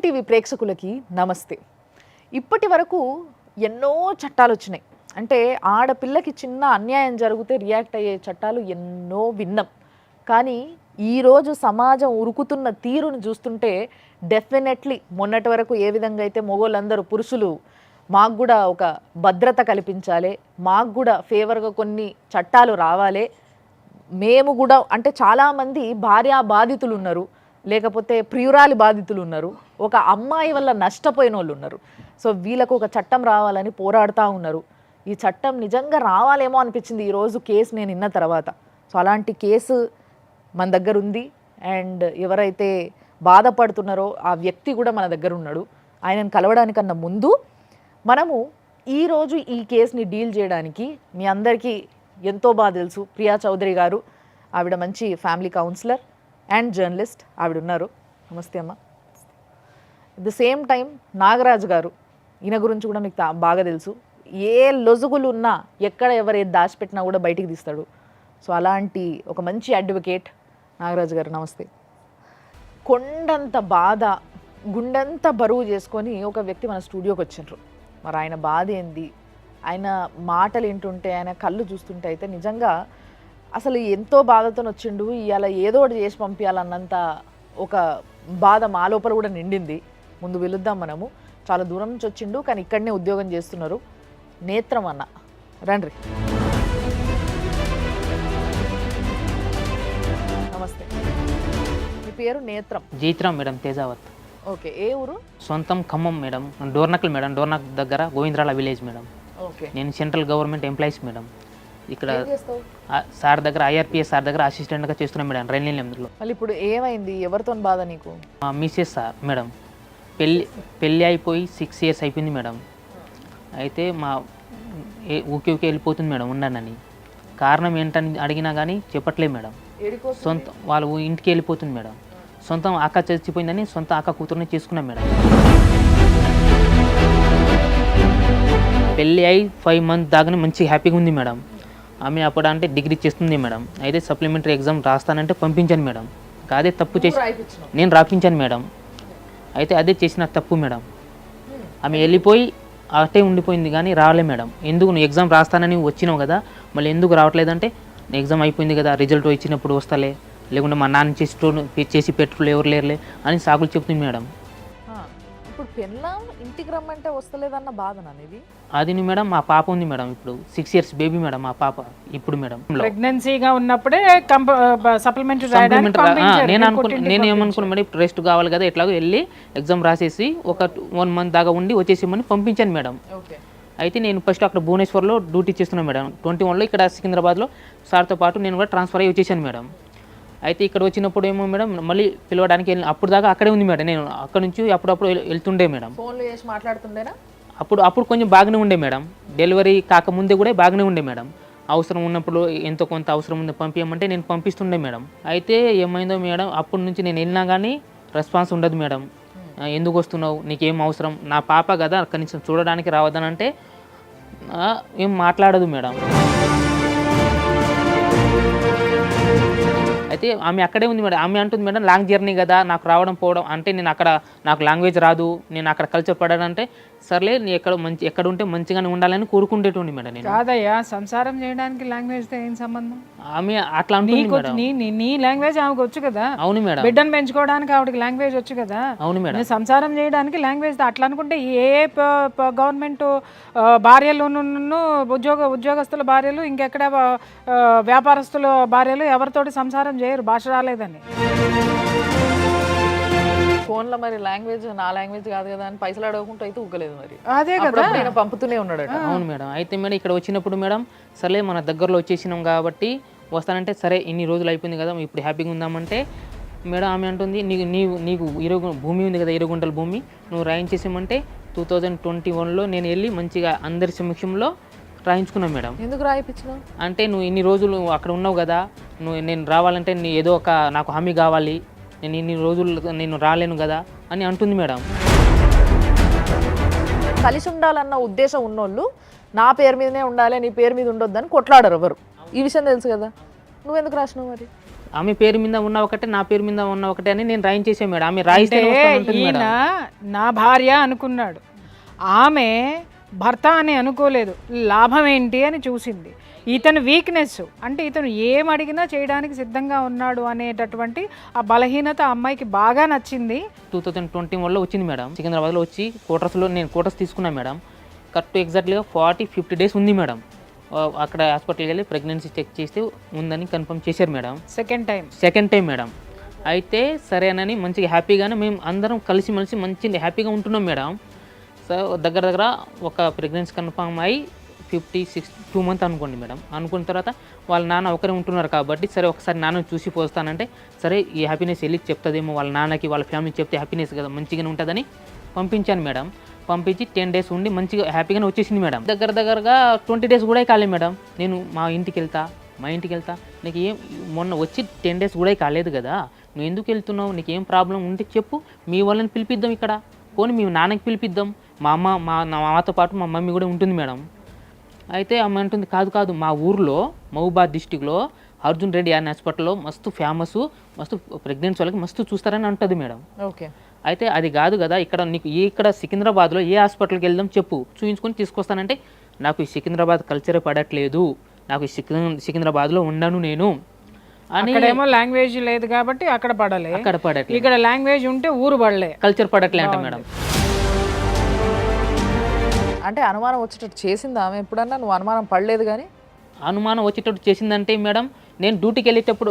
Suman TV ప్రేక్షకులకి నమస్తే. ఇప్పటి వరకు ఎన్నో చట్టాలు వచ్చినాయి. అంటే ఆడపిల్లకి చిన్న అన్యాయం జరిగితే రియాక్ట్ అయ్యే చట్టాలు ఎన్నో విన్నాం. కానీ ఈరోజు సమాజం ఉరుకుతున్న తీరును చూస్తుంటే డెఫినెట్లీ మొన్నటి వరకు ఏ విధంగా అయితే మొగోళ్ళందరూ పురుషులు మాకు కూడా ఒక భద్రత కల్పించాలి, మాకు కూడా ఫేవర్గా కొన్ని చట్టాలు రావాలి, మేము కూడా అంటే చాలామంది భార్యా బాధితులు ఉన్నారు, లేకపోతే ప్రియురాలి బాధితులు ఉన్నారు, ఒక అమ్మాయి వల్ల నష్టపోయిన వాళ్ళు ఉన్నారు. సో వీళ్ళకు ఒక చట్టం రావాలని పోరాడుతూ ఉన్నారు. ఈ చట్టం నిజంగా రావాలేమో అనిపించింది ఈరోజు కేసు నేను విన్న తర్వాత. సో అలాంటి కేసు మన దగ్గర ఉంది. అండ్ ఎవరైతే బాధపడుతున్నారో ఆ వ్యక్తి కూడా మన దగ్గర ఉన్నాడు. ఆయనను కలవడానికన్నా ముందు మనము ఈరోజు ఈ కేసుని డీల్ చేయడానికి మీ అందరికీ ఎంతో బాగా తెలుసు ప్రియా చౌదరి గారు. ఆవిడ మంచి ఫ్యామిలీ కౌన్సిలర్ అండ్ జర్నలిస్ట్ ఆవిడ ఉన్నారు. నమస్తే అమ్మ. At the same time Nagaraju గారు, ఈయన గురించి కూడా మీకు బాగా తెలుసు. ఏ లొజుగులు ఉన్నా ఎక్కడ ఎవరు ఏది దాచిపెట్టినా కూడా బయటికి తీస్తాడు. సో అలాంటి ఒక మంచి అడ్వకేట్ నాగరాజు గారు, నమస్తే. కొండంత బాధ, గుండెంత బరువు చేసుకొని ఒక వ్యక్తి మన స్టూడియోకి వచ్చిండ్రు. మరి ఆయన బాధ ఏంది, ఆయన మాటలు వింటుంటే, ఆయన కళ్ళు చూస్తుంటే అయితే నిజంగా అసలు ఎంతో బాధతో వచ్చిండు. ఇవాళ ఏదో ఒకటి చేసి పంపించాలన్నంత ఒక బాధ మా లోపల కూడా నిండింది. ముందు వెళుద్దాం మనము. చాలా దూరం నుంచి వచ్చిండు, కానీ ఇక్కడనే ఉద్యోగం చేస్తున్నారు. నేత్రం అన్న, రండి. నమస్తే. మీ పేరు నేత్రం? జైత్రం మేడం, తేజావత్. ఓకే. ఏ ఊరు? సొంతం ఖమ్మం మేడం, డోర్నకల్ మేడం, డోర్నక్ దగ్గర గోవిందరాల విలేజ్ మేడం. ఓకే. నేను సెంట్రల్ గవర్నమెంట్ ఎంప్లాయీస్ మేడం. ఇక్కడ సార్ దగ్గర ఐఆర్పిఎస్ సార్ దగ్గర అసిస్టెంట్గా చేస్తున్నాం మేడం, రైల్వేలో. మళ్ళీ ఇప్పుడు ఏమైంది, ఎవరితో బాధ నీకు? మా మిస్సెస్ సార్ మేడం, పెళ్ళి అయిపోయి 6 years అయిపోయింది మేడం. అయితే మా ఊకే వెళ్ళిపోతుంది మేడం ఉండనని. కారణం ఏంటని అడిగినా కానీ చెప్పట్లేదు మేడం. సొంత వాళ్ళు ఇంటికి వెళ్ళిపోతుంది మేడం. సొంతం అక్క చచ్చిపోయిందని సొంత అక్క కూతురుని చేసుకున్నాం మేడం. పెళ్ళి అయి 5 months దాకానే మంచి హ్యాపీగా ఉంది మేడం. ఆమె అప్పుడు అంటే డిగ్రీ చేస్తుంది మేడం. అయితే సప్లిమెంటరీ ఎగ్జామ్ రాస్తానంటే పంపించాను మేడం. అదే తప్పు చేసి నేను రాపించాను మేడం. అయితే అదే చేసిన తప్పు మేడం. ఆమె వెళ్ళిపోయి అటే ఉండిపోయింది కానీ రాలే మేడం. ఎందుకు నువ్వు ఎగ్జామ్ రాస్తానని వచ్చినావు కదా, మళ్ళీ ఎందుకు రావట్లేదంటే ఎగ్జామ్ అయిపోయింది కదా, రిజల్ట్ ఇచ్చినప్పుడు వస్తలే, లేకుంటే మా నాన్న చేసి పెట్టులు ఎవరు లేరులే అని సాకులు చెప్తుంది మేడం. ఇప్పుడు పెళ్ళాం ఇంటికి రమ్మంటే వస్తలేదన్న బాధన అనేది? అది మేడం మా పాప ఉంది మేడం, ఇప్పుడు 6 years బేబీ మేడం మా పాప ఇప్పుడు మేడం. ప్రెగ్నెన్సీగా ఉన్నప్పుడే సప్లిమెంటరీ నేను ఏమనుకున్నా మేడం, ఇప్పుడు రెస్ట్ కావాలి కదా, ఎట్లాగో వెళ్ళి ఎగ్జామ్ రాసేసి ఒక 1 month దాకా ఉండి వచ్చేసేమని పంపించాను మేడం. అయితే నేను ఫస్ట్ అక్కడ భువనేశ్వర్లో డ్యూటీ చేస్తున్నాను మేడం. 21లో ఇక్కడ సికింద్రాబాద్లో సార్తో పాటు నేను కూడా ట్రాన్స్ఫర్ అయ్యి వచ్చేసాను మేడం. అయితే ఇక్కడ వచ్చినప్పుడు ఏమో మేడం మళ్ళీ పిలవడానికి వెళ్ళిన, అప్పుడు దాకా అక్కడే ఉంది మేడం. నేను అక్కడ నుంచి అప్పుడప్పుడు వెళ్తుండే మేడం. ఫోన్లో చేసి మాట్లాడుతుండేనా? అప్పుడు కొంచెం బాగానే ఉండే మేడం. డెలివరీ కాకముందే కూడా బాగానే ఉండే మేడం. అవసరం ఉన్నప్పుడు ఎంతో కొంత అవసరం ఉంది పంపించమంటే నేను పంపిస్తుండే మేడం. అయితే ఏమైందో మేడం, అప్పటి నుంచి నేను వెళ్ళినా కానీ రెస్పాన్స్ ఉండదు మేడం. ఎందుకు వస్తున్నావు, నీకేం అవసరం, నా పాప కదా కనీసం చూడడానికి రావద్దని అంటే ఏం మాట్లాడదు మేడం. అయితే ఆమె అక్కడే ఉంది మేడం. ఆమె అంటుంది మేడం లాంగ్ జర్నీ కదా, నాకు రావడం పోవడం అంటే నేను అక్కడ నాకు లాంగ్వేజ్ రాదు, నేను అక్కడ కల్చర్ పడాలంటే సర్లే నీ ఎక్కడ ఉంటే మంచిగానే ఉండాలని కోరుకుంటేటండి మేడం. నేను కాదయ్యా, సంసారం చేయడానికి లాంగ్వేజ్తో ఏం సంబంధం? ఆమె అట్లా అంటుంది. నీ లాంగ్వేజ్ ఆమెకు వచ్చు కదా. అవును మేడం. బిడ్డను పెంచుకోవడానికి ఆవిడకి లాంగ్వేజ్ వచ్చు కదా. అవును మేడం. సంసారం చేయడానికి లాంగ్వేజ్ అట్లా అనుకుంటే ఏ గవర్నమెంట్ భార్యలు ఉద్యోగస్తుల భార్యలు ఇంకెక్కడ వ్యాపారస్తుల భార్యలు ఎవరితోటి సంసారం చేయరు భాష రాలేదని. ఫోన్లో మరి లాంగ్వేజ్ నా లాంగ్వేజ్ కాదు కదా అని పైసలు అడగకుండా అయితే ఊగలేదు మరి. అదే కదా, నేను పంపుతూనే ఉన్నాడు. అవును మేడం. అయితే మేడం ఇక్కడ వచ్చినప్పుడు మేడం సరే మన దగ్గరలో వచ్చేసినాం కాబట్టి వస్తానంటే సరే ఇన్ని రోజులు అయిపోయింది కదా ఇప్పుడు హ్యాపీగా ఉందామంటే మేడం ఆమె అంటుంది నీకు 20 భూమి ఉంది కదా, 20 గుంటల భూమి నువ్వు రాయించేసామంటే 2021లో నేను వెళ్ళి మంచిగా అందరి సమక్షంలో రాయించుకున్నాను మేడం. ఎందుకు రాయించినావు అంటే నువ్వు ఇన్ని రోజులు అక్కడ ఉన్నావు కదా, నేను రావాలంటే ఏదో ఒక నాకు హామీ కావాలి, నేను ఇన్ని రోజులు నేను రాలేను కదా అని అంటుంది మేడం. కలిసి ఉండాలన్న ఉద్దేశం ఉన్నోళ్ళు నా పేరు మీదనే ఉండాలి, నీ పేరు మీద ఉండొద్దని కొట్లాడరు ఎవరు. ఈ విషయం తెలుసు కదా, నువ్వెందుకు రాసినావు మరి? ఆమె పేరు మీద ఉన్న ఒకటే, నా పేరు మీద ఉన్న ఒకటే అని నేను రాయించేసాను మేడం. ఆమె రాయిస్తే ఈయన నా భార్య అనుకున్నాడు, ఆమె భర్త అని అనుకోలేదు, లాభం ఏంటి అని చూసింది. ఇతను వీక్నెస్ అంటే ఇతను ఏం అడిగినా చేయడానికి సిద్ధంగా ఉన్నాడు అనేటటువంటి ఆ బలహీనత ఆ అమ్మాయికి బాగా నచ్చింది. 2021లో వచ్చింది మేడం. సికింద్రాబాద్లో వచ్చి నేను క్వార్టర్స్ తీసుకున్నాను మేడం. కరెక్ట్ ఎగ్జాక్ట్లీగా 40-50 డేస్ ఉంది మేడం. అక్కడ హాస్పిటల్కి వెళ్ళి ప్రెగ్నెన్సీ చెక్ చేస్తే ఉందని కన్ఫర్మ్ చేశారు మేడం. Second time madam. అయితే సరేనని మంచిగా హ్యాపీగానే మేము అందరం కలిసిమెలిసి మంచి హ్యాపీగా ఉంటున్నాం మేడం. సో దగ్గర ఒక ప్రెగ్నెన్సీ కన్ఫర్మ్ అయ్యి 2 మంత్ అనుకోండి మేడం. అనుకున్న తర్వాత వాళ్ళ నాన్న ఒకరే ఉంటున్నారు కాబట్టి సరే ఒకసారి నాన్నని చూసి పోస్తానంటే సరే ఈ హ్యాపీనెస్ వెళ్ళి చెప్తుందేమో వాళ్ళ నాన్నకి వాళ్ళ ఫ్యామిలీకి చెప్తే హ్యాపీనెస్ కదా మంచిగానే ఉంటుందని పంపించాను మేడం. పంపించి 10 డేస్ ఉండి మంచిగా హ్యాపీగానే వచ్చేసింది మేడం. దగ్గరగా 20 డేస్ కూడా కాలేదు మేడం. నేను మా ఇంటికి వెళ్తా నీకు ఏం మొన్న వచ్చి 10 డేస్ కూడా కాలేదు కదా, నువ్వు ఎందుకు వెళ్తున్నావు, నీకు ఏం ప్రాబ్లం ఉంటే చెప్పు, మీ వాళ్ళని పిలిపిద్దాం, ఇక్కడ పోనీ మీ నాన్నకి పిలిపిద్దాం, మా అమ్మ మాతో పాటు మా మమ్మీ కూడా ఉంటుంది మేడం. అయితే అమ్మ అంటుంది కాదు మా ఊర్లో మహబూబాద్ డిస్టిక్లో అర్జున్ రెడ్డి అనే హాస్పిటల్లో మస్తు ఫేమస్, మస్తు ప్రెగ్నెన్సీ వాళ్ళకి మస్తు చూస్తారని అంటుంది మేడం. ఓకే. అయితే అది కాదు కదా, ఇక్కడ నీకు ఇక్కడ సికింద్రాబాద్లో ఏ హాస్పిటల్కి వెళ్దాం చెప్పు, చూపించుకొని తీసుకొస్తానంటే నాకు ఈ సికింద్రాబాద్ కల్చరే పడట్లేదు, నాకు ఈ సికింద్రాబాద్లో ఉండను నేను అని. అక్కడేమో లాంగ్వేజ్ లేదు కాబట్టి అక్కడ పడట్లేదు, ఇక్కడ లాంగ్వేజ్ ఉంటే ఊరు పడలే, కల్చర్ పడట్లే అంట మేడం. అంటే అనుమానం వచ్చేటట్టు చేసిందా ఆమె ఎప్పుడన్నా? నువ్వు అనుమానం పడలేదు కానీ అనుమానం వచ్చేటట్టు చేసిందంటే మేడం, నేను డ్యూటీకి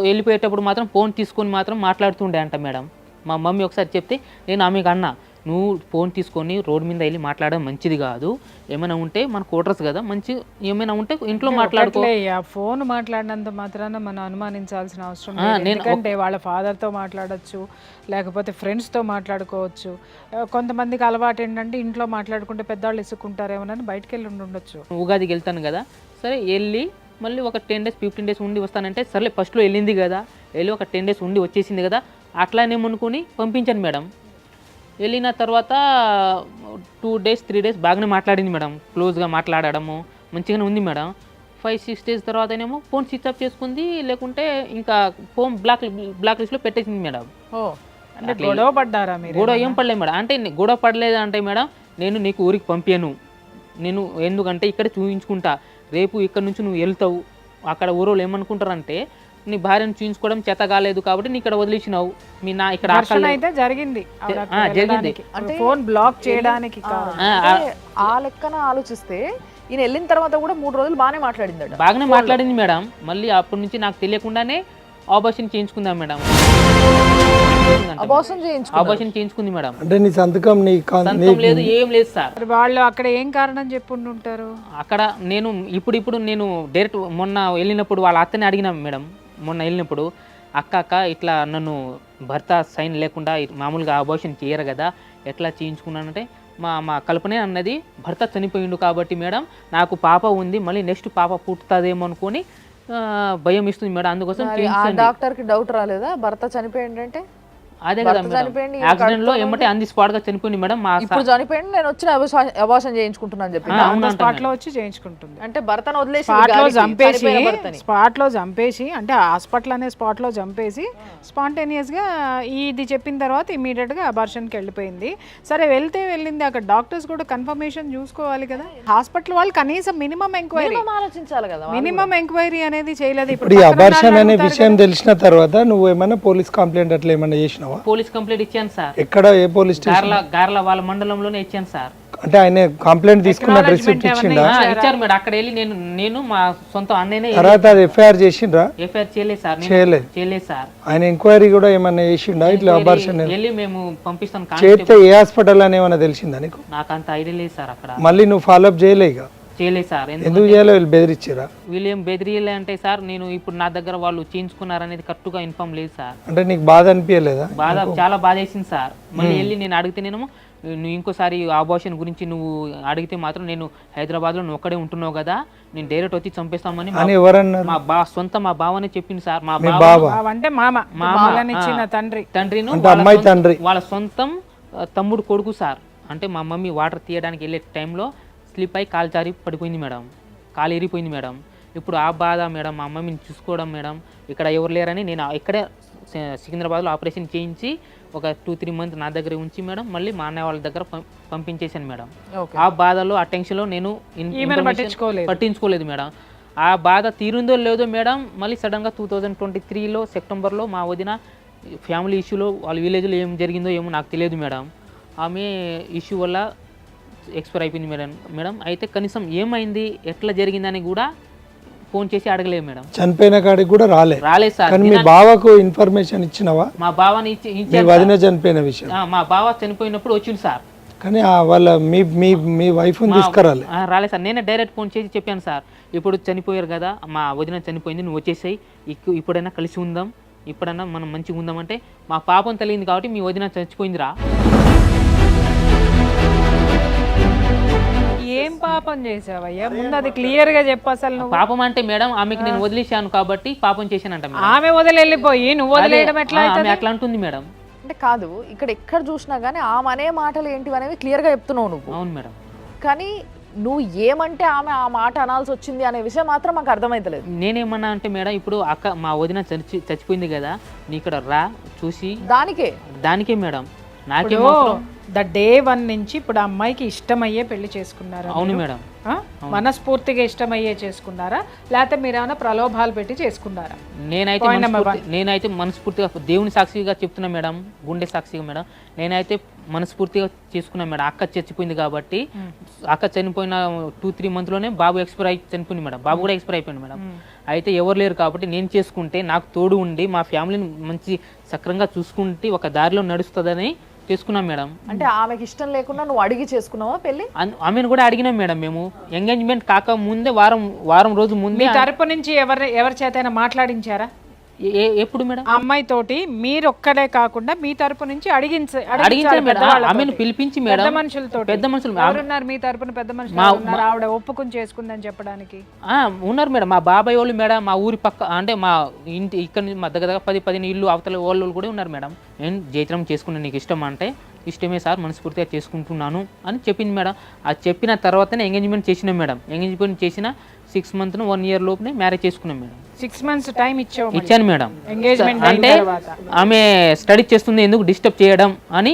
వెళ్ళిపోయేటప్పుడు మాత్రం ఫోన్ తీసుకొని మాత్రం మాట్లాడుతుండే అంట మేడం. మా మమ్మీ ఒకసారి చెప్తే నేను ఆమెకు అన్నా, నువ్వు ఫోన్ తీసుకొని రోడ్ మీద వెళ్ళి మాట్లాడడం మంచిది కాదు, ఏమైనా ఉంటే మన క్వార్టర్స్ కదా, మంచి ఏమైనా ఉంటే ఇంట్లో మాట్లాడుకో. ఫోన్ మాట్లాడినంత మాత్రాన మనం అనుమానించాల్సిన అవసరం లేదు. ఎందుకంటే వాళ్ళ ఫాదర్తో మాట్లాడచ్చు, లేకపోతే ఫ్రెండ్స్తో మాట్లాడుకోవచ్చు. కొంతమందికి అలవాటు ఏంటంటే ఇంట్లో మాట్లాడుకుంటే పెద్దవాళ్ళు ఇసుక్కుంటారేమోనని బయటకు వెళ్ళి ఉండొచ్చు. ఉగాదికి వెళ్తాను కదా, సరే వెళ్ళి మళ్ళీ ఒక 10 డేస్ 15 డేస్ ఉండి వస్తానంటే సర్లే ఫస్ట్లో వెళ్ళింది కదా, వెళ్ళి ఒక 10 డేస్ ఉండి వచ్చేసింది కదా, అట్లానేమనుకుని పంపించాను మేడం. వెళ్ళిన తర్వాత 2 డేస్ 3 డేస్ బాగానే మాట్లాడింది మేడం, క్లోజ్గా మాట్లాడడము మంచిగానే ఉంది మేడం. 5-6 డేస్ తర్వాతనేమో ఫోన్ స్విచ్ ఆఫ్ చేసుకుంది, లేకుంటే ఇంకా ఫోన్ బ్లాక్ లిస్ట్లో పెట్టేసింది మేడం. అంటే గొడవ పడ్డారా మీరు? గొడవ ఏం పడలేదు మేడం. అంటే గొడవ పడలేదు అంటే మేడం, నేను నీకు ఊరికి పంపాను, నేను ఎందుకంటే ఇక్కడ చూపించుకుంటా, రేపు ఇక్కడ నుంచి నువ్వు వెళ్తావు, అక్కడ ఊరోళ్ళు ఏమనుకుంటారంటే నీ భార్యను చూయించుకోవడం చేత కాలేదు కాబట్టి నీ ఇక్కడ వదిలేసినావు, మీ నా ఇక్కడ అయితే జరిగింది అంటే ఫోన్ బ్లాక్ చేయడానికి. ఆ లెక్కన ఆలోచిస్తే ఈయన వెళ్ళిన తర్వాత కూడా 3 రోజులు బాగానే మాట్లాడింది మేడం. మళ్ళీ అప్పటి నుంచి నాకు తెలియకుండానే ఆపరేషన్ చేయించుకుందాం మేడం. ఆపరేషన్ చేయించుకుంది మేడం. అంటే నీ సంతకం లేదు, ఏం లేదు సార్. వాళ్ళు అక్కడ ఏం కారణం చెప్పుంటారు? అక్కడ నేను ఇప్పుడు నేను డైరెక్ట్ మొన్న వెళ్ళినప్పుడు వాళ్ళ అత్తని అడిగినా మేడం. మొన్న వెళ్ళినప్పుడు అక్క ఇట్లా నన్ను భర్త సైన్ లేకుండా మామూలుగా అబార్షన్ చేయరు కదా, ఎట్లా చేయించుకున్నానంటే మా కల్పనే అన్నది భర్త చనిపోయిండు కాబట్టి మేడం నాకు పాప ఉంది, మళ్ళీ నెక్స్ట్ పాప పుట్టుతుందేమో అనుకొని భయం ఇస్తుంది మేడం, అందుకోసం. డాక్టర్కి డౌట్ రాలేదా భర్త చనిపోయిందంటే? అదే కదా యాక్సిడెంట్ లో ఏమంటే అంది స్పాట్ గా చనిపోయింది మేడం. ఇప్పుడు చనిపోయింది, నేను వచ్చి అబార్షన్ చేయించుకుంటున్నాను చెప్పి స్పాట్ లో వచ్చి చేయించుకుంటుంది. అంటే భర్తను వదిలేసి స్పాట్ లో చంపేసి, అంటే హాస్పిటల్ అనే స్పాట్ లో చంపేసి స్పాంటేనియస్ గా ఇది చెప్పిన తర్వాత ఇమీడియట్ గా అబార్షన్ కి వెళ్ళిపోయింది. సరే వెళ్ళింది, అక్కడ డాక్టర్స్ కూడా కన్ఫర్మేషన్ చూసుకోవాలి కదా, హాస్పిటల్ వాళ్ళు కనీసం మినిమం ఎంక్వైరీ ఆలోచించాలి కదా, మినిమం ఎంక్వైరీ అనేది చేయలేదు. ఇప్పుడు అబార్షన్ అనే విషయం తెలిసిన తర్వాత నువ్వు ఏమైనా పోలీస్ కంప్లైంట్ అట్లా ఏమైనా చేసినావా? పోలీస్ కంప్లైంట్ ఇచ్చాను సార్. ఎక్కడ, ఏ పోలీస్ స్టేషన్? గార్ల వాళ్ళ మండలంలోనే ఇచ్చాను సార్. అంటే ఆయన కంప్లైంట్ తీసుకున్న రిసిప్ట్ ఇచ్చిండా? ఇచ్చారు మేడం. అక్కడ వెళ్ళి నేను మా సొంత అన్నయ్యనే. తర్వాత అది ఎఫ్ఐఆర్ చేసిండ్రా? ఎఫ్ఐఆర్ చేయలేదు సార్. చేయలేదు సార్. ఆయన ఎంక్వైరీ కూడా ఏమన్నా చేసిండా ఇట్లా అబార్షన్? వెళ్ళి మేము పంపిస్తాం. చేస్తే ఏ హాస్పిటల్ అని ఏమన్నా తెలిసిందా నీకు? నాకు అంత ఐడియా లేదు సార్. అక్కడ మళ్ళీ నువ్వు ఫాలో అప్ చేయలే? ఇక చేయలేదు సార్. ఎందుకు చేయలే? వీళ్ళు బెదిరించారా? వీళ్ళు ఏం బెదిరియలే అంటే సార్, నేను ఇప్పుడు నా దగ్గర వాళ్ళు చేయించుకున్నారనేది కరెక్ట్ గా ఇన్ఫార్మ్ లేదు సార్. అంటే నీకు బాధ అనిపించలేదా? చాలా బాధ వేసింది సార్. మళ్ళీ వెళ్ళి నేను అడిగితే నువ్వు ఇంకోసారి అబార్షన్ గురించి నువ్వు అడిగితే మాత్రం నేను హైదరాబాద్ లో నువ్వు ఒక్కడే ఉంటున్నావు కదా, నేను డైరెక్ట్ వచ్చి చంపేస్తామని సొంత మా బావనే చెప్పింది సార్. మా బావ అంటే తండ్రి వాళ్ళ సొంతం తమ్ముడు కొడుకు సార్. అంటే మా మమ్మీ వాటర్ తీయడానికి వెళ్ళే టైంలో స్లిప్ అయి కాలు జారి పడిపోయింది మేడం, కాలు ఎరిపోయింది మేడం. ఇప్పుడు ఆ బాధ మేడం, మా అమ్మని చూసుకోవడం మేడం, ఇక్కడ ఎవరు లేరని నేను ఇక్కడే సికింద్రాబాద్లో ఆపరేషన్ చేయించి ఒక 2-3 మంత్స్ నా దగ్గర ఉంచి మేడం మళ్ళీ మా అన్నయ్య వాళ్ళ దగ్గర పంపించేశాను మేడం. ఆ బాధలో ఆ టెన్షన్లో నేను పట్టించుకోలేదు మేడం. ఆ బాధ తీరుందో లేదో మేడం, మళ్ళీ సడన్గా 2023లో సెప్టెంబర్లో మా వదిన ఫ్యామిలీ ఇష్యూలో వాళ్ళ విలేజ్లో ఏం జరిగిందో ఏమో నాకు తెలియదు మేడం, ఆమె ఇష్యూ వల్ల ఎక్స్పైర్ అయిపోయింది మేడం. అయితే కనీసం ఏమైంది ఎట్లా జరిగిందని కూడా ఫోన్ చేసి అడగలేదు మేడం. చనిపోయిన కాడికి కూడా రాలేదు సార్. కానీ మీ బావకు ఇన్ఫర్మేషన్ ఇచ్చినవా? మా బావని మీ వదిన చనిపోయిన విషయం మా బావ చనిపోయినప్పుడు వచ్చింది సార్, కానీ వాళ్ళ మీ మీ మీ వైఫ్ తీసుకురాలే? రాలేదు సార్. నేనే డైరెక్ట్ ఫోన్ చేసి చెప్పాను సార్, ఇప్పుడు చనిపోయారు కదా, మా వదిన చనిపోయింది, నువ్వు వచ్చేసాయి, ఇప్పుడైనా కలిసి ఉందాం, ఇప్పుడైనా మనం మంచిగా ఉందామంటే మా పాపం తెలియదు కాబట్టి మీ వదిన చచ్చిపోయిందిరా. ఏం పాపం చేసావయ్యా? ముందు అది క్లియర్ గా చెప్పు అసలు. నువ్వు పాపం అంటే మేడం ఆమెకి నేను వదిలేశాను కాబట్టి పాపం చేశానంట మేడం. ఆమె వదిలి వెళ్ళిపోయి నువ్వు వదిలేయడం ఎట్లా? ఆమె అట్లా అంటుంది మేడం. అంటే కాదు, ఇక్కడ ఎక్కడ చూసినా కానీ ఆమె అనే మాటలు ఏంటివి అనేవి క్లియర్గా చెప్తున్నావు నువ్వు. అవును మేడం. కానీ నువ్వు ఏమంటే ఆమె ఆ మాట అనాల్సి వచ్చింది అనే విషయం మాత్రం మాకు అర్థమైతలేదు. నేనేమన్నా అంటే మేడం, ఇప్పుడు అక్క మా వదిన చచ్చిపోయింది కదా, నీ ఇక్కడ రా చూసి దానికే మేడం నాకేమో ద డే 1 నుంచి ఇప్పుడు అమ్మాయికి ఇష్టమయ్యే పెళ్లి చేసుకున్నారా? అవును మేడం. మనస్ఫూర్తిగా ఇష్టమయ్యే చేసుకున్నారా, లేకపోతే మీరు ఏమైనా ప్రలోభాలు పెట్టి చేసుకున్నారా? నేనైతే మనస్ఫూర్తిగా దేవుని సాక్షిగా చెప్తున్నా మేడం, గుండె సాక్షిగా మేడం, నేనైతే మనస్ఫూర్తిగా చేసుకున్నా మేడం. అక్క చచ్చిపోయింది కాబట్టి, అక్క చనిపోయిన 2-3 మంత్లోనే బాబు ఎక్స్పైర్ అయి చనిపోయింది మేడం. బాబు కూడా ఎక్స్పైర్ అయిపోయింది మేడం. అయితే ఎవరు లేరు కాబట్టి నేను చేసుకుంటే నాకు తోడు ఉండి మా ఫ్యామిలీని మంచి సక్రంగా చూసుకుంటే ఒక దారిలో నడుస్తుందని చేసుకున్నాం మేడం. అంటే ఆమెకి ఇష్టం లేకుండా నువ్వు అడిగి చేసుకున్నావా పెళ్లి? ఆమెను కూడా అడిగినాం మేడం. మేము ఎంగేజ్మెంట్ కాక ముందే వారం రోజు ముందే తరపు నుంచి ఎవరి చేతైనా మాట్లాడించారా? ఎప్పుడు మేడం? అమ్మాయి తోటి మీరు ఒక్కడే కాకుండా మీ తరపు నుంచి అడిగించారు మేడం. ఆమెను పిలిపించి మేడం, పెద్ద మనుషులు ఎవరున్నారు మీ తరపున? పెద్ద మనుషులు ఆవిడ ఒప్పుకుని చేసుకుందని చెప్పడానికి ఉన్నారు మేడం. మా బాబాయ్ వాళ్ళు మేడం, మా ఊరి పక్క అంటే మా ఇంటి ఇక్కడ నుంచి మా దగ్గర 10-15 ఇల్లు అవతల వాళ్ళు కూడా ఉన్నారు మేడం. నేను జైత్రం చేసుకున్నా, నీకు ఇష్టం అంటే ఇష్టమే సార్, మనస్ఫూర్తిగా చేసుకుంటున్నాను అని చెప్పింది మేడం. అది చెప్పిన తర్వాతనే ఎంగేజ్మెంట్ చేసినాం మేడం. ఎంగేజ్మెంట్ చేసిన 6 మంత్స్ 1 ఇయర్ లోపునే మ్యారేజ్ చేసుకున్నాం మేడం. 6 మంత్స్ టైం ఇచ్చాను మేడం. ఎంగేజ్మెంట్ అంటే ఆమె స్టడీ చేస్తుంది, ఎందుకు డిస్టర్బ్ చేయడం అని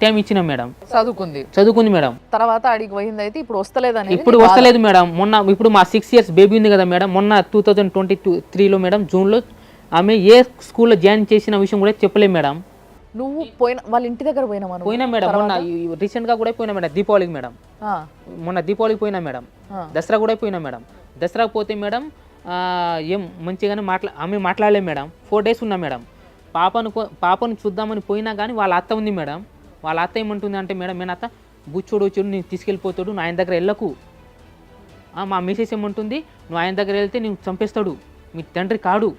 టైం ఇచ్చినాం మేడం. చదువుకుంది మేడం. తర్వాత అడిగి పోయింది. అయితే ఇప్పుడు వస్తలేదని? ఇప్పుడు వస్తలేదు మేడం. ఇప్పుడు మా 6 ఇయర్స్ బేబీ ఉంది కదా మేడం, మొన్న 2023లో మేడం జూన్లో ఆమె ఏ స్కూల్లో జాయిన్ చేసిన విషయం కూడా చెప్పలేదు మేడం. నువ్వు వాళ్ళ ఇంటి దగ్గర పోయినా మేడం. మొన్న రీసెంట్ గా కూడా పోయినా మేడం, దీపావళికి మేడం. మొన్న దీపావళికి పోయినా మేడం, దసరా కూడా పోయినా మేడం. దసరాకు పోతే మేడం ఏం మంచిగానే ఆమె మాట్లాడలేదు మేడం. 4 days ఉన్నా మేడం. పాపను చూద్దామని పోయినా కానీ వాళ్ళ అత్త ఉంది మేడం. వాళ్ళ అత్త ఏమంటుంది అంటే మేడం, నేను అత్త బుచ్చోడు వచ్చాడు, నేను తీసుకెళ్ళిపోతాడు, నువ్వు ఆయన దగ్గర వెళ్ళకు. మా మిసెస్ ఏమంటుంది, నువ్వు ఆయన దగ్గర వెళ్తే నేను చంపేస్తాడు, మీ తండ్రి కాడు,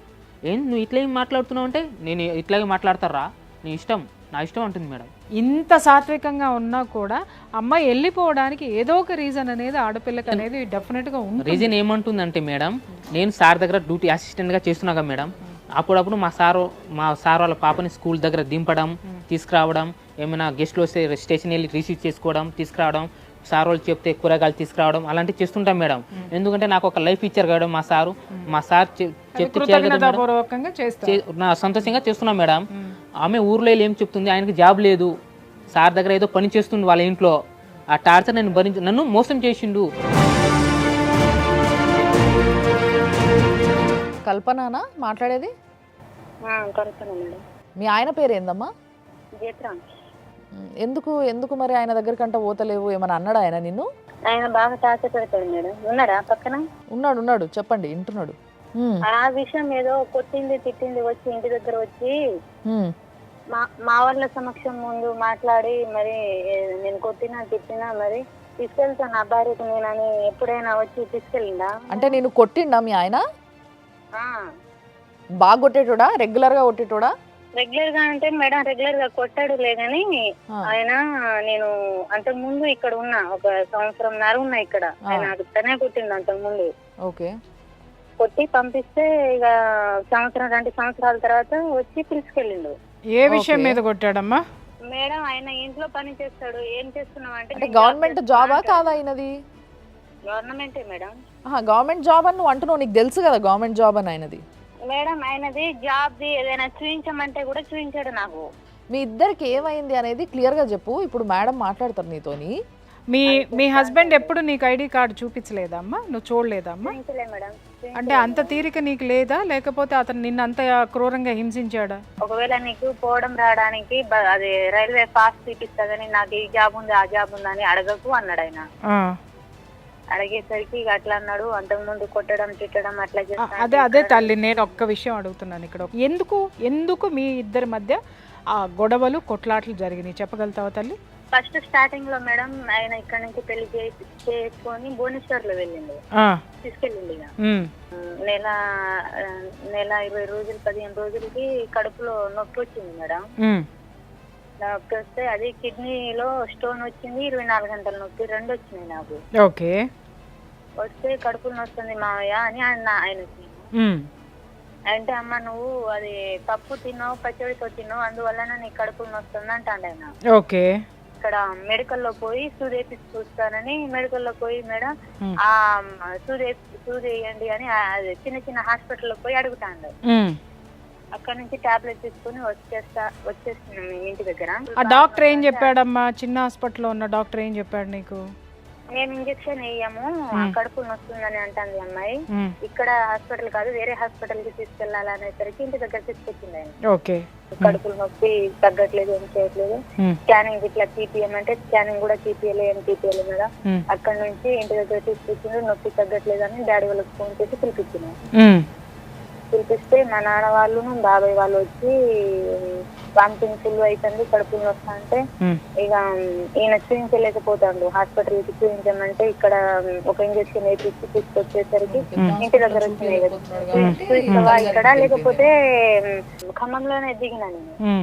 నువ్వు ఇట్లా ఏం మాట్లాడుతున్నావు అంటే, నేను ఇట్లాగే మాట్లాడతారా, నీ ఇష్టం, నా ఇష్టం అంటుంది మేడం. ఇంత సాత్వికంగా ఉన్నా కూడా అమ్మాయి వెళ్ళిపోవడానికి ఏదో ఒక రీజన్ అనేది ఆడపిల్లకి అనేది డెఫినెట్గా ఉంది. రీజన్ ఏమంటుందంటే మేడం, నేను సార్ దగ్గర డ్యూటీ అసిస్టెంట్గా చేస్తున్నాగా మేడం, అప్పుడప్పుడు మా సార్ వాళ్ళ పాపని స్కూల్ దగ్గర దింపడం, తీసుకురావడం, ఏమైనా గెస్ట్లు వస్తే స్టేషన్ వెళ్ళి రిసీవ్ చేసుకోవడం, తీసుకురావడం, సార్ వాళ్ళు చెప్తే కూరగాయలు తీసుకురావడం అలాంటివి చేస్తుంటాం మేడం. ఎందుకంటే నాకు ఒక లైఫ్ ఇచ్చారు కదా మా సార్ చెప్తే నా సంతోషంగా చేస్తున్నాం మేడం. ఆమె ఊర్లో ఏం చెప్తుంది, ఆయనకి జాబ్ లేదు, సార్ దగ్గర ఏదో పని చేస్తుంది వాళ్ళ ఇంట్లో, ఆ టార్చర్ నన్ను మోసం చేసిండు. కల్పననా మాట్లాడేది? మీ ఆయన పేరు ఏందమ్మా? ఎందుకు మరి ఆయన దగ్గరకంట పోతలేవు? ఏమన్నా అన్నాడు ఆయన నిన్ను? ఆయన బాగా టార్చర్ పెడతాడు మేడం. ఉన్నాడా పక్కన? ఉన్నాడు చెప్పండి, వింటున్నాడు. ఆ విషయం ఏదో కొట్టింది తిట్టింది వచ్చి ఇంటి దగ్గర వచ్చి మా వాళ్ళ సమక్షం ముందు మాట్లాడి, మరి నేను కొట్టినా తిట్టినా మరి తీసుకెళ్తాను నా భార్యకు నేనని ఎప్పుడైనా వచ్చి తీసుకెళ్ళిందా? అంటే నేను కొట్టిండా మీ ఆయన? బాగా కొట్టేటోడా? రెగ్యులర్ గా కొట్టేటోడా? రెగ్యులర్ గా అంటే మేడం రెగ్యులర్ గా కొట్టాడులే గాని ఆయన, నేను అంతకు ముందు ఇక్కడ ఉన్నా, 1 సంవత్సరంన్నర ఉన్నా ఇక్కడ. ఆయన తనే కొట్టిండు అంతకు ముందు. ఓకే. కొట్టి పంపిస్తే ఇక 2 సంవత్సరాల తర్వాత వచ్చి తీసుకెళ్ళిండు. ఏ విషయం మీద కొట్టాడమ్మా? మేడం ఆయన ఇంట్లో పని చేస్తాడు. ఏం చేస్తున్నావు అంటే గవర్నమెంట్ జాబా కాదా ఆయనది? గవర్నమెంటే మేడం. గవర్నమెంట్ జాబ్ అని నువ్వు అంటున్నావు, నీకు తెలుసు కదా గవర్నమెంట్ జాబ్ అని ఆయనది. మేడం ఆయనది జాబ్ది ఏదైనా చూపించమంటే కూడా చూపించాడు నాకు. మీ ఇద్దరికి ఏమైంది అనేది క్లియర్గా చెప్పు. ఇప్పుడు మేడం మాట్లాడతారు నీతోని. మీ హస్బెండ్ ఎప్పుడు నీకు ఐడి కార్డు చూపించలేదమ్మా? నువ్వు చూడలేదమ్మా? చూపించలే మేడం. అంటే అంత తీరిక నీకు లేదా, లేకపోతే అతను నిన్ను అంత క్రూరంగా హింసించాడా? ఒకవేళ నీకు పోవడం రావడానికి అది రైల్వే పాస్ చూపిస్తుందని నాకు ఈ జాబ్ ఉంది ఆ జాబ్ ఉందా అని అడగకు అన్నాడు ఆయన. అడిగేసరికి ఇక అట్లా అన్నాడు. అంతకుముందు కొట్టడం తిట్టడం అట్లా చేస్తాడు. అదే తల్లి, నేను ఒక్క విషయం అడుగుతున్నాను ఇక్కడ. ఎందుకు మీ ఇద్దరి మధ్య ఆ గొడవలు కొట్లాటలు జరిగినాయి చెప్పగలుగుతావా తల్లి? ఫస్ట్ స్టార్టింగ్ లో మేడం ఆయన ఇక్కడ నుంచి పెళ్లి చేసుకొని భువనేశ్వర్ లో వెళ్ళింది, తీసుకెళ్ళింది. నెల 20 రోజులు 15 రోజులకి కడుపులో నొప్పి వచ్చింది మేడం. నొప్పి వస్తే అది కిడ్నీలో స్టోన్ వచ్చింది, 24 గంటల నొప్పి 2 వచ్చినాయి నాకు. ఓకే. వస్తే కడుపులో నొస్తుంది మావయ్య అని ఆయనకి అంటే, అమ్మ నువ్వు అది పప్పు తిన్నావు పచ్చడితో తిన్నావు అందువల్ల నీ కడుపులో నొస్తుంది అంటాడు ఆయన. ఓకే. ఇక్కడ మెడికల్ లో పోయి సూది చూస్తానని మెడికల్ లో పోయి మేడం ఆ సూది వేయండి అని చిన్న చిన్న హాస్పిటల్ లో పోయి అడుగుతాండు. అక్కడ నుంచి టాబ్లెట్ తీసుకుని వచ్చేస్తున్నాం ఇంటి దగ్గర. ఆ డాక్టర్ ఏం చెప్పాడమ్మా? చిన్న హాస్పిటల్లో ఉన్న డాక్టర్ ఏం చెప్పాడు నీకు? మేము ఇంజక్షన్ వేయము కడుపు నొస్తుందని అంటుంది అమ్మాయి. ఇక్కడ హాస్పిటల్ కాదు వేరే హాస్పిటల్ కి తీసుకెళ్లాలనేసరికి ఇంటి దగ్గర తీసుకొచ్చింది ఆయన. ఓకే. కడుపులు నొప్పి తగ్గట్లేదు, ఏం చేయట్లేదు. స్కానింగ్ ఇట్లా తీపియమంటే స్కానింగ్ కూడా తీపియలేదు మేడం. అక్కడ నుంచి ఇంటి దగ్గర తీసుకొచ్చింది. నొప్పి తగ్గట్లేదు అని డాడీ వాళ్ళకి ఫోన్ చేసి పిలిపించినాం. పిలిపిస్తే మా నాన్న వాళ్ళు బాబాయ్ వాళ్ళు వచ్చి వామిటింగ్ ఫుల్ అవుతుంది కడుపులు వస్తా అంటే ఇక ఈయన చూపించలేకపోతాడు. హాస్పిటల్ కి చూపించమంటే ఇక్కడ ఒక ఇంజక్షన్ వేపించి తీసుకొచ్చేసరికి ఇంటి దగ్గర వచ్చినాయి. చూస్తావా ఇక్కడ లేకపోతే ఖమ్మంలోనే దిగినా నేను.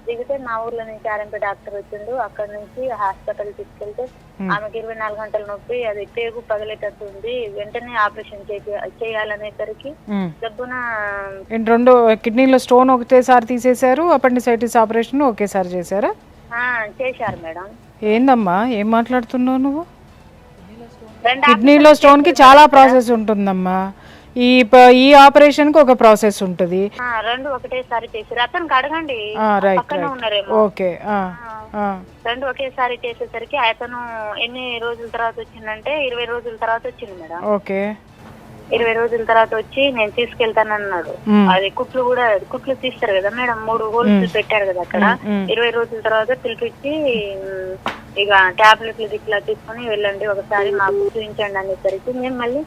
దిగితే మా ఊర్లో నుంచి ఆర్ఎంపీ డాక్టర్ వచ్చిండు. అక్కడ నుంచి హాస్పిటల్ తీసుకెళ్తే ఆమెకి 24 గంటల నొప్పి, అది పేగు పగలేటట్టు ఉంది, వెంటనే ఆపరేషన్ చేయాలనేసరికి డబ్బున 2 కిడ్నీలో స్టోన్ ఒకేసారి తీసేశారు, అపెండిసైటిస్ ఆపరేషన్ ఒకేసారి చేశారా? చేశారు మేడం. ఏందమ్మా ఏం మాట్లాడుతున్నావు నువ్వు? కిడ్నీలో స్టోన్ కి చాలా ప్రాసెస్ ఉంటుందమ్మా. ఈ ఆపరేషన్ కి ఒక ప్రాసెస్ ఉంటుంది. 2 ఒకటేసారి చేశారు. అతనికి అడగండి, పక్కనే ఉన్నారేమో. ఓకే. 2 ఒకేసారి చేసేసరికి అతను ఎన్ని రోజుల తర్వాత వచ్చిందంటే 20 రోజుల తర్వాత వచ్చింది మేడం. ఓకే. 20 రోజుల తర్వాత వచ్చి నేను తీసుకెళ్తానన్నాడు. అది కుట్లు తీస్తారు కదా మేడం, 3 హోల్స్ పెట్టారు కదా అక్కడ. 20 రోజుల తర్వాత పిలిపించి ఇక టాబ్లెట్లు ఇట్లా తీసుకుని వెళ్ళండి ఒకసారి మాకు చూపించండి అనేసరికి మేము మళ్ళీ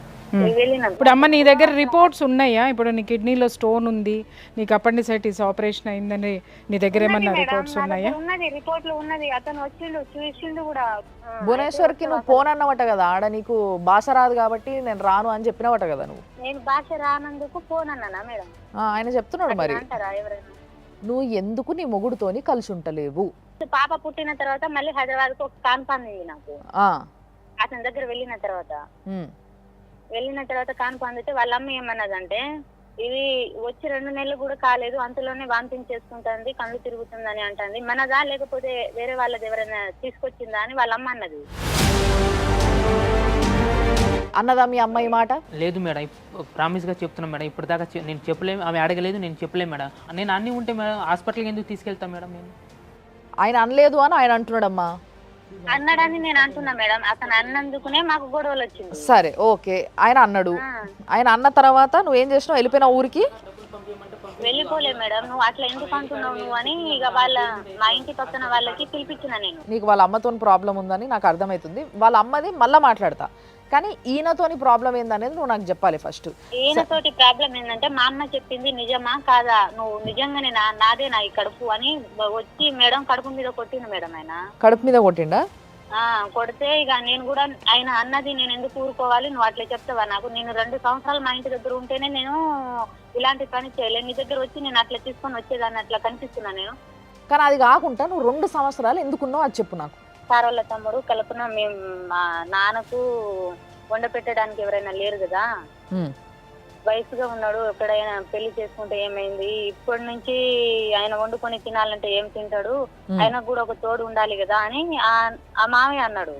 వెళ్ళినాం. ఇప్పుడు అమ్మ నీ దగ్గర రిపోర్ట్స్ ఉన్నాయా? ఇప్పుడు నీ కిడ్నీలో స్టోన్ ఉంది, నీకు అపెండిసైటిస్ ఆపరేషన్ అయిందని నీ దగ్గర ఏమన్నా రిపోర్ట్స్ ఉన్నాయా? ఉన్నది, రిపోర్ట్లు ఉన్నది. అతను వచ్చిండు చూసిండు కూడా. భువనేశ్వర్కి నువ్వు పోనన్నవట కదా, ఆడ నీకు భాష రాదు కాబట్టి నేను రాను అని చెప్పినవట కదా నువ్వు. నేను భాష రానందుకు ఫోన్ అన్నానా మేడం? ఆయన చెప్తున్నాడు మరి అంటారా ఎవరైనా? నువ్వు ఎందుకు నీ మొగుడుతోని కలిసి ఉంటలేవు? పాప పుట్టిన తర్వాత మళ్ళీ హైదరాబాద్ కు ఒక కాన్ఫాన్ ఉంది నాకు. అతని దగ్గర వెళ్ళిన తర్వాత కాన్ఫాన్ అయితే వాళ్ళ అమ్మ ఏమన్నదంటే, ఇది వచ్చి 2 నెలలు కూడా కాలేదు అంతలోనే వాంతింగ్ చేసుకుంటుంది, కళ్ళు తిరుగుతుందని అంటుంది. మనదా లేకపోతే వేరే వాళ్ళది ఎవరైనా తీసుకొచ్చిందా అని వాళ్ళ అమ్మ అన్నది. అన్నదా మీ అమ్మాయి మాట? లేదు మేడం, ప్రామిస్గా చెప్తున్నాను మేడం. ఇప్పటిదాకా నేను చెప్పలేము, ఆమె అడగలేదు, నేను చెప్పలేము మేడం. నేను అన్నీ ఉంటే మేడం హాస్పిటల్కి ఎందుకు తీసుకెళ్తాను మేడం? నేను ఆయన అనలేదు అని ఆయన అంటున్నాడమ్మా. అన్నాడని నేను అంటున్నా మేడం. అతను అన్నందుకునే మాకు గొడవలు వచ్చింది. సరే ఓకే, ఆయన అన్నాడు. ఆయన అన్న తర్వాత నువ్వేం చేసినావు? వెళ్ళిపోయినా ఊరికి? వెళ్ళిపోలే మేడం. నువ్వు అట్లా ఎందుకు అంటున్నావు నువ్వు అని ఇక మా ఇంటి పక్కన వాళ్ళకి పిలిపించిన నేను. నీకు వాళ్ళ అమ్మతో ప్రాబ్లం ఉందని నాకు అర్థమవుతుంది. వాళ్ళ అమ్మది మళ్ళీ మాట్లాడతా, కానీ ఈయనతోని ప్రాబ్లం ఏందనేది నువ్వు నాకు చెప్పాలి ఫస్ట్. ఈయనతోటి ప్రాబ్లం ఏంటంటే మా అమ్మ చెప్పింది నిజమా కాదా, నువ్వు నిజంగానే నాదే నా ఈ కడుపు అని వచ్చి మేడం కడుపు మీద కొట్టింది మేడం. ఆయన కడుపు మీద కొట్టిండా? కొడితే ఇక నేను కూడా ఆయన అన్నది నేను ఎందుకు ఊరుకోవాలి, నువ్వు అట్లా చెప్తావా నాకు? నేను 2 సంవత్సరాలు మా ఇంటి దగ్గర ఉంటేనే నేను ఇలాంటి పని చేయలేదు. నీ దగ్గర వచ్చి నేను అట్లా తీసుకొని వచ్చేదాన్ని అట్లా కనిపిస్తున్నా నేను. కానీ అది కాకుండా నువ్వు 2 సంవత్సరాలు ఎందుకున్నావు అది చెప్పు నాకు. సార్ వాళ్ళ తమ్ముడు కల్పన, మేము మా నాన్నకు వండ పెట్టడానికి ఎవరైనా లేరు కదా, వయసుగా ఉన్నాడు, ఎక్కడైనా పెళ్లి చేసుకుంటే ఏమైంది, ఇప్పటి నుంచి ఆయన వండుకొని తినాలంటే ఏం తింటాడు, ఆయనకు కూడా ఒక తోడు ఉండాలి కదా అని ఆ మామయ్య అన్నాడు.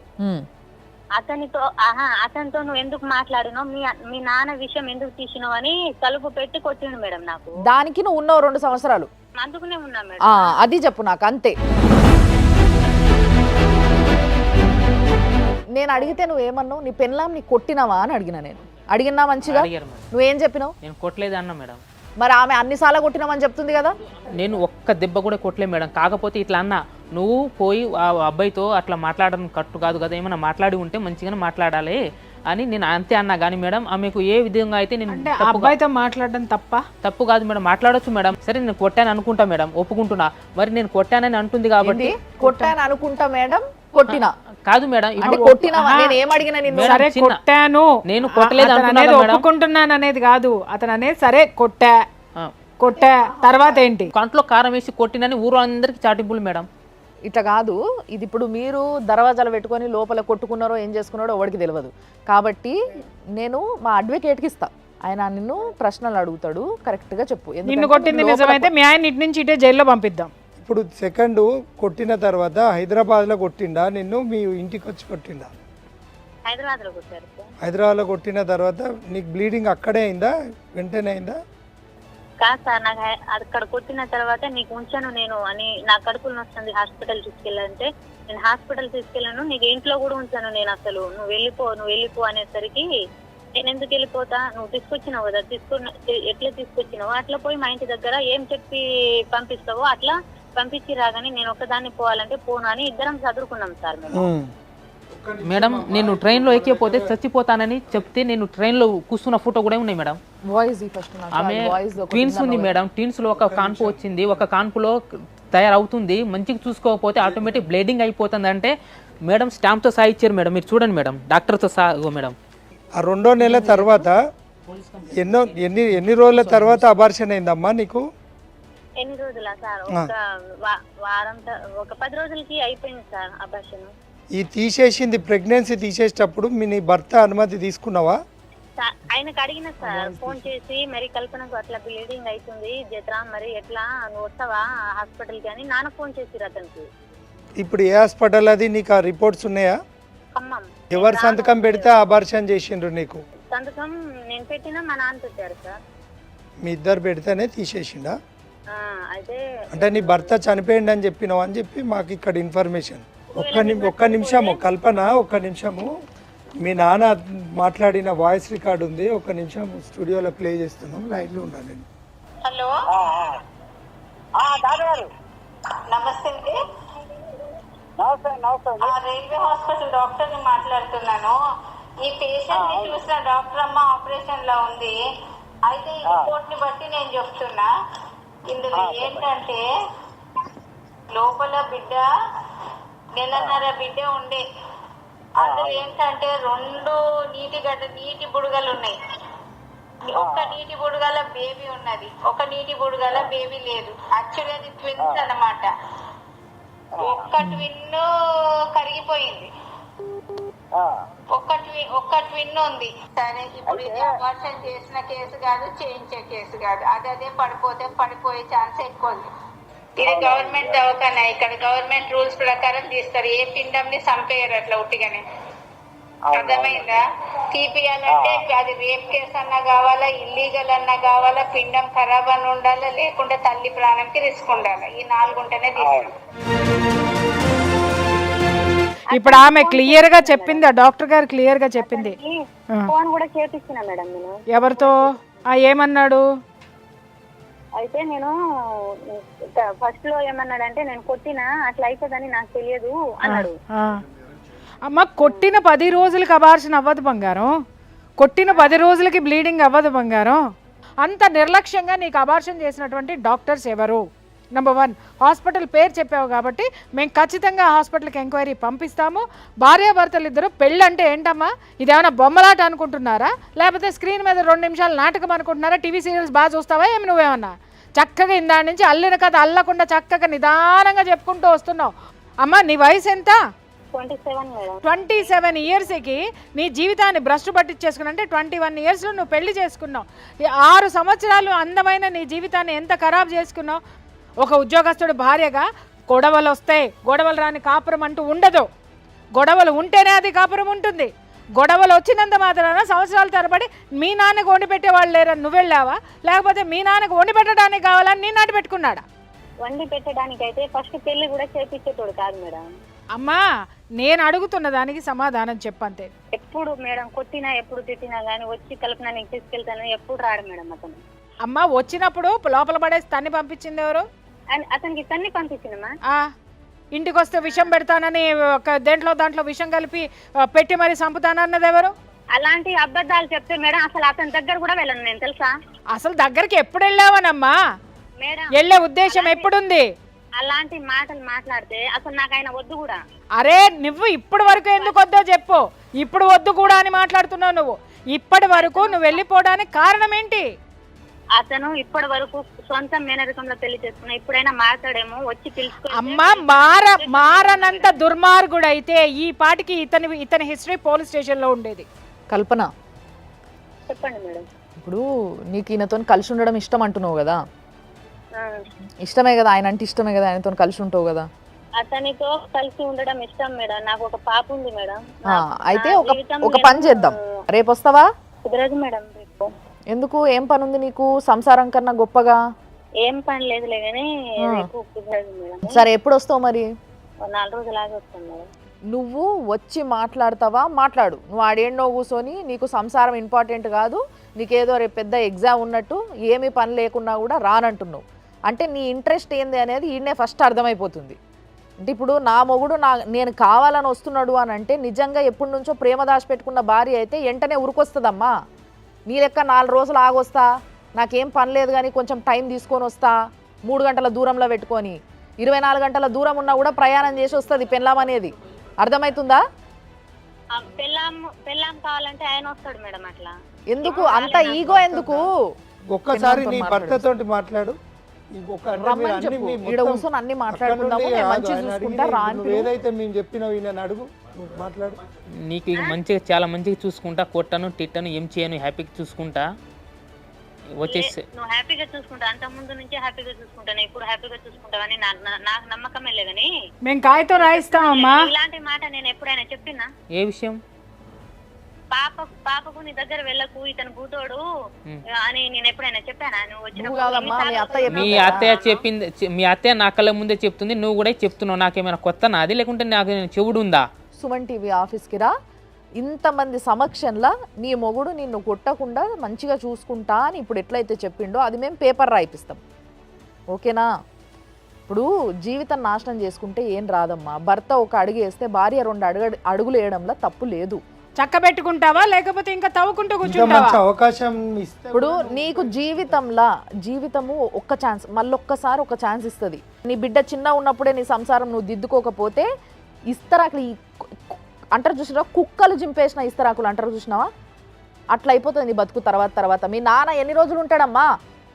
అతనితో నువ్వు ఎందుకు మాట్లాడినావు, మీ నాన్న విషయం ఎందుకు తీసినావు అని తలుపు పెట్టి కొట్టిండు మేడం నాకు. దానికి నువ్వు ఉన్నావు 2 సంవత్సరాలు. అందుకునే ఉన్నా ఆ, మేడం. అది చెప్పు నాకు అంతే. నేను అడిగితే నువ్వేమన్నావు? నీ పెళ్ళాం నీ కొట్టినావా అని అడిగినా. నేను అడిగినా మంచిగా, అడిగారు మేడం. నువ్వేం చెప్పినావు? నేను కొట్టలేదు అన్న మేడం. మరి ఆమె అన్నిసార్లు కొట్టినామని చెప్తుంది కదా. నేను ఒక్క దెబ్బ కూడా కొట్టలేదు మేడం. కాకపోతే ఇట్లా అన్న, నువ్వు పోయి ఆ అబ్బాయితో అట్లా మాట్లాడడం కట్టు కాదు కదా, ఏమైనా మాట్లాడి ఉంటే మంచిగానే మాట్లాడాలి అని నేను అంతే అన్నా. కానీ మేడం ఆమెకు ఏ విధంగా అయితే నేను అంటే ఆ అబ్బాయితో మాట్లాడడం తప్పు కాదు మేడం, మాట్లాడొచ్చు మేడం. సరే నేను కొట్టాను అనుకుంటా మేడం, ఒప్పుకుంటున్నా. మరి నేను కొట్టానని అంటుంది కాబట్టి కొట్టాను అనుకుంటా మేడం, కొట్టినా కాదు మేడం. అంటే ఇప్పుడు కొట్టినావా? నేను ఏం అడిగినా నిన్ను? సరే కొట్టాను, నేను కొట్టలేదు అతను అంటున్నా అనేది మేడం. ఒప్పుకుంటున్నాను అనేది కాదు, అతను అనేది సరే కొట్టా ఆ, తర్వాత ఏంటి? కంట్లో కారం వేసి కొట్టినని ఊరు అందరికి చాటింపులు మేడం. ఇట్లా కాదు, ఇది ఇప్పుడు మీరు దర్వాజాలు పెట్టుకొని లోపల కొట్టుకున్నారో ఏం చేసుకున్నారో ఎవరికి తెలియదు. కాబట్టి నేను మా అడ్వకేట్కి ఇస్తా, ఆయన నిన్ను ప్రశ్నలు అడుగుతాడు, కరెక్ట్గా చెప్పు. నిన్ను ఎందుకంటే కొట్టింది లోపల నిజమైతే మీ ఆయన ఇటు నుంచి ఇటే జైల్లో పంపిద్దాం. ఇప్పుడు సెకండ్ కొట్టిన తర్వాత హైదరాబాద్లో కొట్టిండా నిన్ను, మీ ఇంటికి వచ్చి కొట్టిండా? హైదరాబాద్ లో కొట్టారు సార్. హైదరాబాద్లో కొట్టిన తర్వాత నీకు బ్లీడింగ్ అక్కడే అయిందా, వెంటనే అయిందా? కాదు సార్, నాకు అక్కడ కొట్టిన తర్వాత నీకు ఉంచాను నేను అని, నా కడుపులు వస్తుంది హాస్పిటల్ తీసుకెళ్ళాలంటే నేను హాస్పిటల్ తీసుకెళ్ళాను, నీకు ఇంట్లో కూడా ఉంచాను నేను. అసలు నువ్వు వెళ్ళిపో అనేసరికి నేను ఎందుకు వెళ్ళిపోతా, నువ్వు తీసుకొచ్చినావు కదా, ఎట్లా తీసుకొచ్చినావు అట్లా పోయి మా ఇంటి దగ్గర ఏం చెప్పి పంపిస్తావో అట్లా పంపించి రాగానే నేను ఒక్కదాన్ని పోవాలంటే పోను అని ఇద్దరం చదువుకున్నాం సార్ మేము. మేడం నేను ట్రైన్లో ఎక్కిపోతే చచ్చిపోతానని చెప్తే నేను ట్రైన్లో కూర్చున్న ఫోటో కూడా ఉన్నాయి మేడం. వాయిస్ ఫస్ట్ ఆమె ట్విన్స్ ఉంది మేడం. ట్విన్స్లో ఒక కాన్పు వచ్చింది, ఒక కాన్పులో తయారవుతుంది, మంచిగా చూసుకోకపోతే ఆటోమేటిక్ బ్లీడింగ్ అయిపోతుంది అంటే మేడం స్టాంప్తో సహా ఇచ్చారు మేడం. మీరు చూడండి మేడం, డాక్టర్తో సహా మేడం. ఆ 2వ నెల తర్వాత ఎన్ని రోజుల తర్వాత అబార్షన్ అయిందమ్మా నీకు? ఎన్ని రోజులా సార్? ఒక వారం, ఒక 10 రోజులకి అయిపోయింది సార్ అబార్షన్. ఈ తీసేసింది ప్రెగ్నెన్సీ తీసేటప్పుడు నీ భర్త అనుమతి తీసుకున్నావా? ఆయనకు అడిగిన సార్ ఫోన్ చేసి, మరి కల్పనకు అట్లా బ్లీడింగ్ అవుతుంది జత్రా, మరి ఎట్లా నువ్వు వస్తావా హాస్పిటల్ కి అని నాన్న ఫోన్ చేసిరు అతనికి. ఇప్పుడు ఏ హాస్పిటల్ అది? నీకు ఆ రిపోర్ట్స్ ఉన్నాయా? ఖమ్మం. ఎవరు సంతకం పెడితే అబార్షన్ చేసిండ్రు నీకు? సంతకం నేను పెట్టినా మా నాన్న పెట్టారు సార్. మీ ఇద్దరు పెడితేనే తీసేసిండా? అయితే అంటే నీ భర్త చనిపోయింది అని చెప్పినావు అని చెప్పి మాకు ఇక్కడ ఇన్ఫర్మేషన్. ఒక్క నిమిషము కల్పన, ఒక్క నిమిషము. మీ నాన్న మాట్లాడిన వాయిస్ రికార్డు ఉంది, ఒక్క నిమిషం స్టూడియోలో ప్లే చేస్తున్నాం, లైన్లో ఉండాలి. హలో, నమస్తే అండి. రైల్వే హాస్పిటల్ డాక్టర్ ని మాట్లాడుతున్నాను. ఈ పేషెంట్ ని చూసిన డాక్టర్ అమ్మ ఆపరేషన్ లో ఉంది. అయితే ఈ రిపోర్ట్ ని బట్టి నేను చెప్తున్నా, ఇందులో ఏంటంటే లోపల బిడ్డ 1.5 నెలల బిడ్డ ఉండే. అందులో ఏంటంటే 2 నీటి బుడగలు ఉన్నాయి. ఒక్క నీటి బుడగల బేబీ ఉన్నది, ఒక నీటి బుడగల బేబీ లేదు. యాక్చువల్లీ అది ట్విన్స్ అన్నమాట. ఒక్క ట్విన్ కరిగిపోయింది, ఒక్క ట్విన్ ఉంది. సరే, ఇప్పుడు ఇది అబార్షన్ చేసిన కేసు కాదు, చేయించే కేసు కాదు. అదే పడిపోయే ఛాన్స్ ఎక్కువ ఉంది. ఇది గవర్నమెంట్ దవాఖానా, ఇక్కడ గవర్నమెంట్ రూల్స్ ప్రకారం తీస్తారు. ఏ పిండంని చంపేయరు అట్లా ఉట్టిగానే. అర్థమైందా? తీపియాలంటే అది రేప్ కేసు అన్నా కావాలా, ఇల్లీగల్ అన్నా కావాలా, పిండం ఖరాబ్ అని ఉండాలా, లేకుంటే తల్లి ప్రాణంకి రిస్క్ ఉండాలి. ఈ 4 ఉంటేనే తీస్తారు. ఇప్పుడు ఆమె క్లియర్ గా చెప్పింది, ఆ డాక్టర్ గారు క్లియర్ గా చెప్పింది. ఫోన్ కూడా చేపిస్తున్నా మేడం నేను. ఎవరితో? ఏమన్నాడు? అయితే నేను ఫస్ట్ లో ఏమన్నాడంటే, నేను కొట్టినా అట్లా అయిపోదని నాకు తెలియదు అన్నాడు. అమ్మ, కొట్టిన 10 రోజులకి అబార్షన్ అవ్వదు బంగారం, కొట్టిన 10 రోజులకి బ్లీడింగ్ అవ్వదు బంగారం. అంత నిర్లక్ష్యంగా నీకు అబార్షన్ చేసినటువంటి డాక్టర్స్ ఎవరు? నెంబర్ 1, హాస్పిటల్ పేరు చెప్పావు కాబట్టి మేము ఖచ్చితంగా హాస్పిటల్కి ఎంక్వైరీ పంపిస్తాము. భార్యాభర్తలు ఇద్దరు పెళ్ళి అంటే ఏంటమ్మా, ఇదేమైనా బొమ్మలాట అనుకుంటున్నారా, లేకపోతే స్క్రీన్ మీద 2 నిమిషాలు నాటకం అనుకుంటున్నారా? టీవీ సీరియల్స్ బాగా చూస్తావా ఏమి నువ్వేమన్నా? చక్కగా ఇందాడి నుంచి అల్లిన కథ అల్లకుండా చక్కగా నిదానంగా చెప్పుకుంటూ వస్తున్నావు. అమ్మ, నీ వయసు ఎంత? 27 ఇయర్స్కి నీ జీవితాన్ని భ్రష్టు పట్టించేసుకున్నా అంటే 21 ఇయర్స్లో నువ్వు పెళ్లి చేసుకున్నావు. 6 సంవత్సరాలు అందమైన నీ జీవితాన్ని ఎంత ఖరాబ్ చేసుకున్నావు. ఒక ఉద్యోగస్తుడు భార్యగా గొడవలు వస్తాయి, గొడవలు రాని కాపురం అంటూ ఉండదు. గొడవలు ఉంటేనే అది కాపురం ఉంటుంది. గొడవలు వచ్చినంత మాత్రాన సంవత్సరాల తరబడి మీ నాన్నకు వండి పెట్టేవాళ్ళు లేరని నువ్వు వెళ్ళావా, లేకపోతే మీ నాన్నకు వండి పెట్టడానికి కావాలని నీ నాటి పెట్టుకున్నాడా? వండి పెట్టడానికి అయితే ఫస్ట్ పెళ్లి కూడా చేపించేటోడు కాదు మేడం. అమ్మా నేను అడుగుతున్న దానికి సమాధానం చెప్పంతే. ఎప్పుడు మేడం కొట్టినా ఎప్పుడు తిట్టినా కానీ వచ్చి కల్పన నీకు తీసుకెళ్తాను ఎప్పుడు రాడు మేడం అతను. అమ్మ వచ్చినప్పుడు లోపల పడేసి తన్ని పంపించింది ఎవరు? అతనికి తన్ని పంపించినమ్మా. ఇంటికి వస్తే విషం పెడతానని దాంట్లో విషం కలిపి పెట్టి మరి చంపుతానన్నది ఎవరు? అలాంటి అబద్ధాలు చెప్తే మేడం అసలు అతని దగ్గర కూడా వెళ్ళను నేను తెలుసా. అసలు దగ్గరికి ఎప్పుడు వెళ్ళావనమ్మా? మేడం వెళ్ళే ఉద్దేశం ఎప్పుడుంది? అలాంటి మాటలు మాట్లాడితే అసలు నాకు ఆయన వద్దు కూడా. అరే నువ్వు ఇప్పటి వరకు ఎందుకు వద్దో చెప్పు. ఇప్పుడు వద్దు కూడా అని మాట్లాడుతున్నావు నువ్వు. ఇప్పటి వరకు నువ్వు వెళ్ళిపోవడానికి కారణం ఏంటి? అతను ఇప్పటి వరకు సొంత మేనరికంలో పెళ్లి చేసుకున్నా, ఇప్పుడైనా మాట్లాడేమో వచ్చి పిలుచుకో. అమ్మా మారనంత దుర్మార్గుడైతే ఈ పాటికి ఇతని హిస్టరీ పోలీస్ స్టేషన్ లో ఉండేది. కల్పన, చెప్పండి మేడం. ఇప్పుడు నీకు ఈయనతో కలిసి ఉండడం ఇష్టం అంటున్నావు కదా, ఆ, ఇష్టమే కదా, ఆయన అంటే ఇష్టమే కదా, ఆయనతో కలిసి ఉంటావు కదా. అతనితో కలిసి ఉండడం ఇష్టం మేడం. నాకు ఒక పాప ఉంది మేడం. అయితే ఒక పని చేద్దాం, రేపు వస్తావా? కుదరదు మేడం రేపు. ఎందుకు, ఏం పని ఉంది నీకు సంసారం కన్నా గొప్పగా? ఏం పని లేదులే కానీ రేపు కుదరదు మేడం. సరే ఎప్పుడు వస్తావు మరి? 4 రోజులాగా వస్తాను మేడం. నువ్వు వచ్చి మాట్లాడతావా? మాట్లాడు. నువ్వు ఆడేండో కూర్చొని నీకు సంసారం ఇంపార్టెంట్ కాదు, నీకేదో రేపు పెద్ద ఎగ్జామ్ ఉన్నట్టు ఏమీ పని లేకున్నా కూడా రానంటున్నావు అంటే నీ ఇంట్రెస్ట్ ఏంది అనేది ఈయనే ఫస్ట్ అర్థమైపోతుంది. అంటే ఇప్పుడు నా మొగుడు నేను కావాలని వస్తున్నాడు అని అంటే నిజంగా ఎప్పటి నుంచో ప్రేమ దాచిపెట్టుకున్న భార్య అయితే వెంటనే ఉరికొస్తుందమ్మా. నీ లెక్క 4 రోజులు ఆగొస్తా, నాకేం పని లేదు కానీ కొంచెం టైం తీసుకొని వస్తా, 3 గంటల దూరంలో పెట్టుకొని 24 గంటల దూరం ఉన్నా కూడా ప్రయాణం చేసి వస్తుంది పెళ్ళాం అనేది. అర్థమవుతుందా? పెళ్ళాం కావాలంటే ఆయన వస్తాడు మేడం. అట్లా ఎందుకు అంత ఈగో ఎందుకు? ఒక్కసారి నీ భర్తతో మాట్లాడు. అన్ని మాట్లాడుకుందాము, నేను మంచిగా చూసుకుంటా రా అని పిలువు. ఏదైతే మేము చెప్పినావు ఈయన అడుగు, నువ్వు మాట్లాడు. నీకు మంచిగా చాలా మంచిగా చూసుకుంటా, కొట్టను తిట్టను ఏం చేయను, హ్యాపీగా చూసుకుంటా వచ్చేసి. నువ్వు హ్యాపీగా చూసుకుంటా, అంత ముందు నుంచే హ్యాపీగా చూసుకుంటాను, ఇప్పుడు హ్యాపీగా చూసుకుంటావని నాకు నమ్మకమే లేదని మేము కాగితం రాయిస్తామమ్మా. ఇలాంటి మాట నేను ఎప్పుడైనా చెప్పినా? ఏ విషయం? పాపకు నీ దగ్గర వెళ్ళకు, ఇతను భూతోడు అని నేను ఎప్పుడైనా చెప్పానా? నువ్వు మీ అత్తయ్య చెప్పింది, మీ అత్తయ్య నా కళ్ళ ముందే చెప్తుంది, నువ్వు కూడా చెప్తున్నావు. నాకేమైనా కొత్త నాది, లేకుంటే నాకు చెవుడు ఉందా? సుమన్ టీవీ ఆఫీస్కి రా, ఇంతమంది సమక్షంలో నీ మొగుడు నిన్ను కొట్టకుండా మంచిగా చూసుకుంటా అని ఇప్పుడు ఎట్లయితే చెప్పిండో అది మేము పేపర్ రాయిపిస్తాం, ఓకేనా? ఇప్పుడు జీవితం నాశనం చేసుకుంటే ఏం రాదమ్మా. భర్త ఒక అడుగు వేస్తే భార్య 2 అడుగులు వేయడంలో తప్పు లేదు. చక్క పెట్టుకుంటావా లేకపోతే ఇంకా తవ్వుకుంటూ కూర్చుంటావా? అవకాశం ఇస్తే ఇప్పుడు నీకు జీవితము ఒక్క ఛాన్స్, మళ్ళొక్కసారి ఒక ఛాన్స్ ఇస్తుంది. నీ బిడ్డ చిన్న ఉన్నప్పుడే నీ సంసారం నువ్వు దిద్దుకోకపోతే ఇస్తరాకులు అంటారు చూసినావా, కుక్కలు జింపేసిన ఇస్తరాకులు అంటారు చూసినావా, అట్లా అయిపోతుంది నీ బతుకు. తర్వాత మీ నాన్న ఎన్ని రోజులు ఉంటాడమ్మా?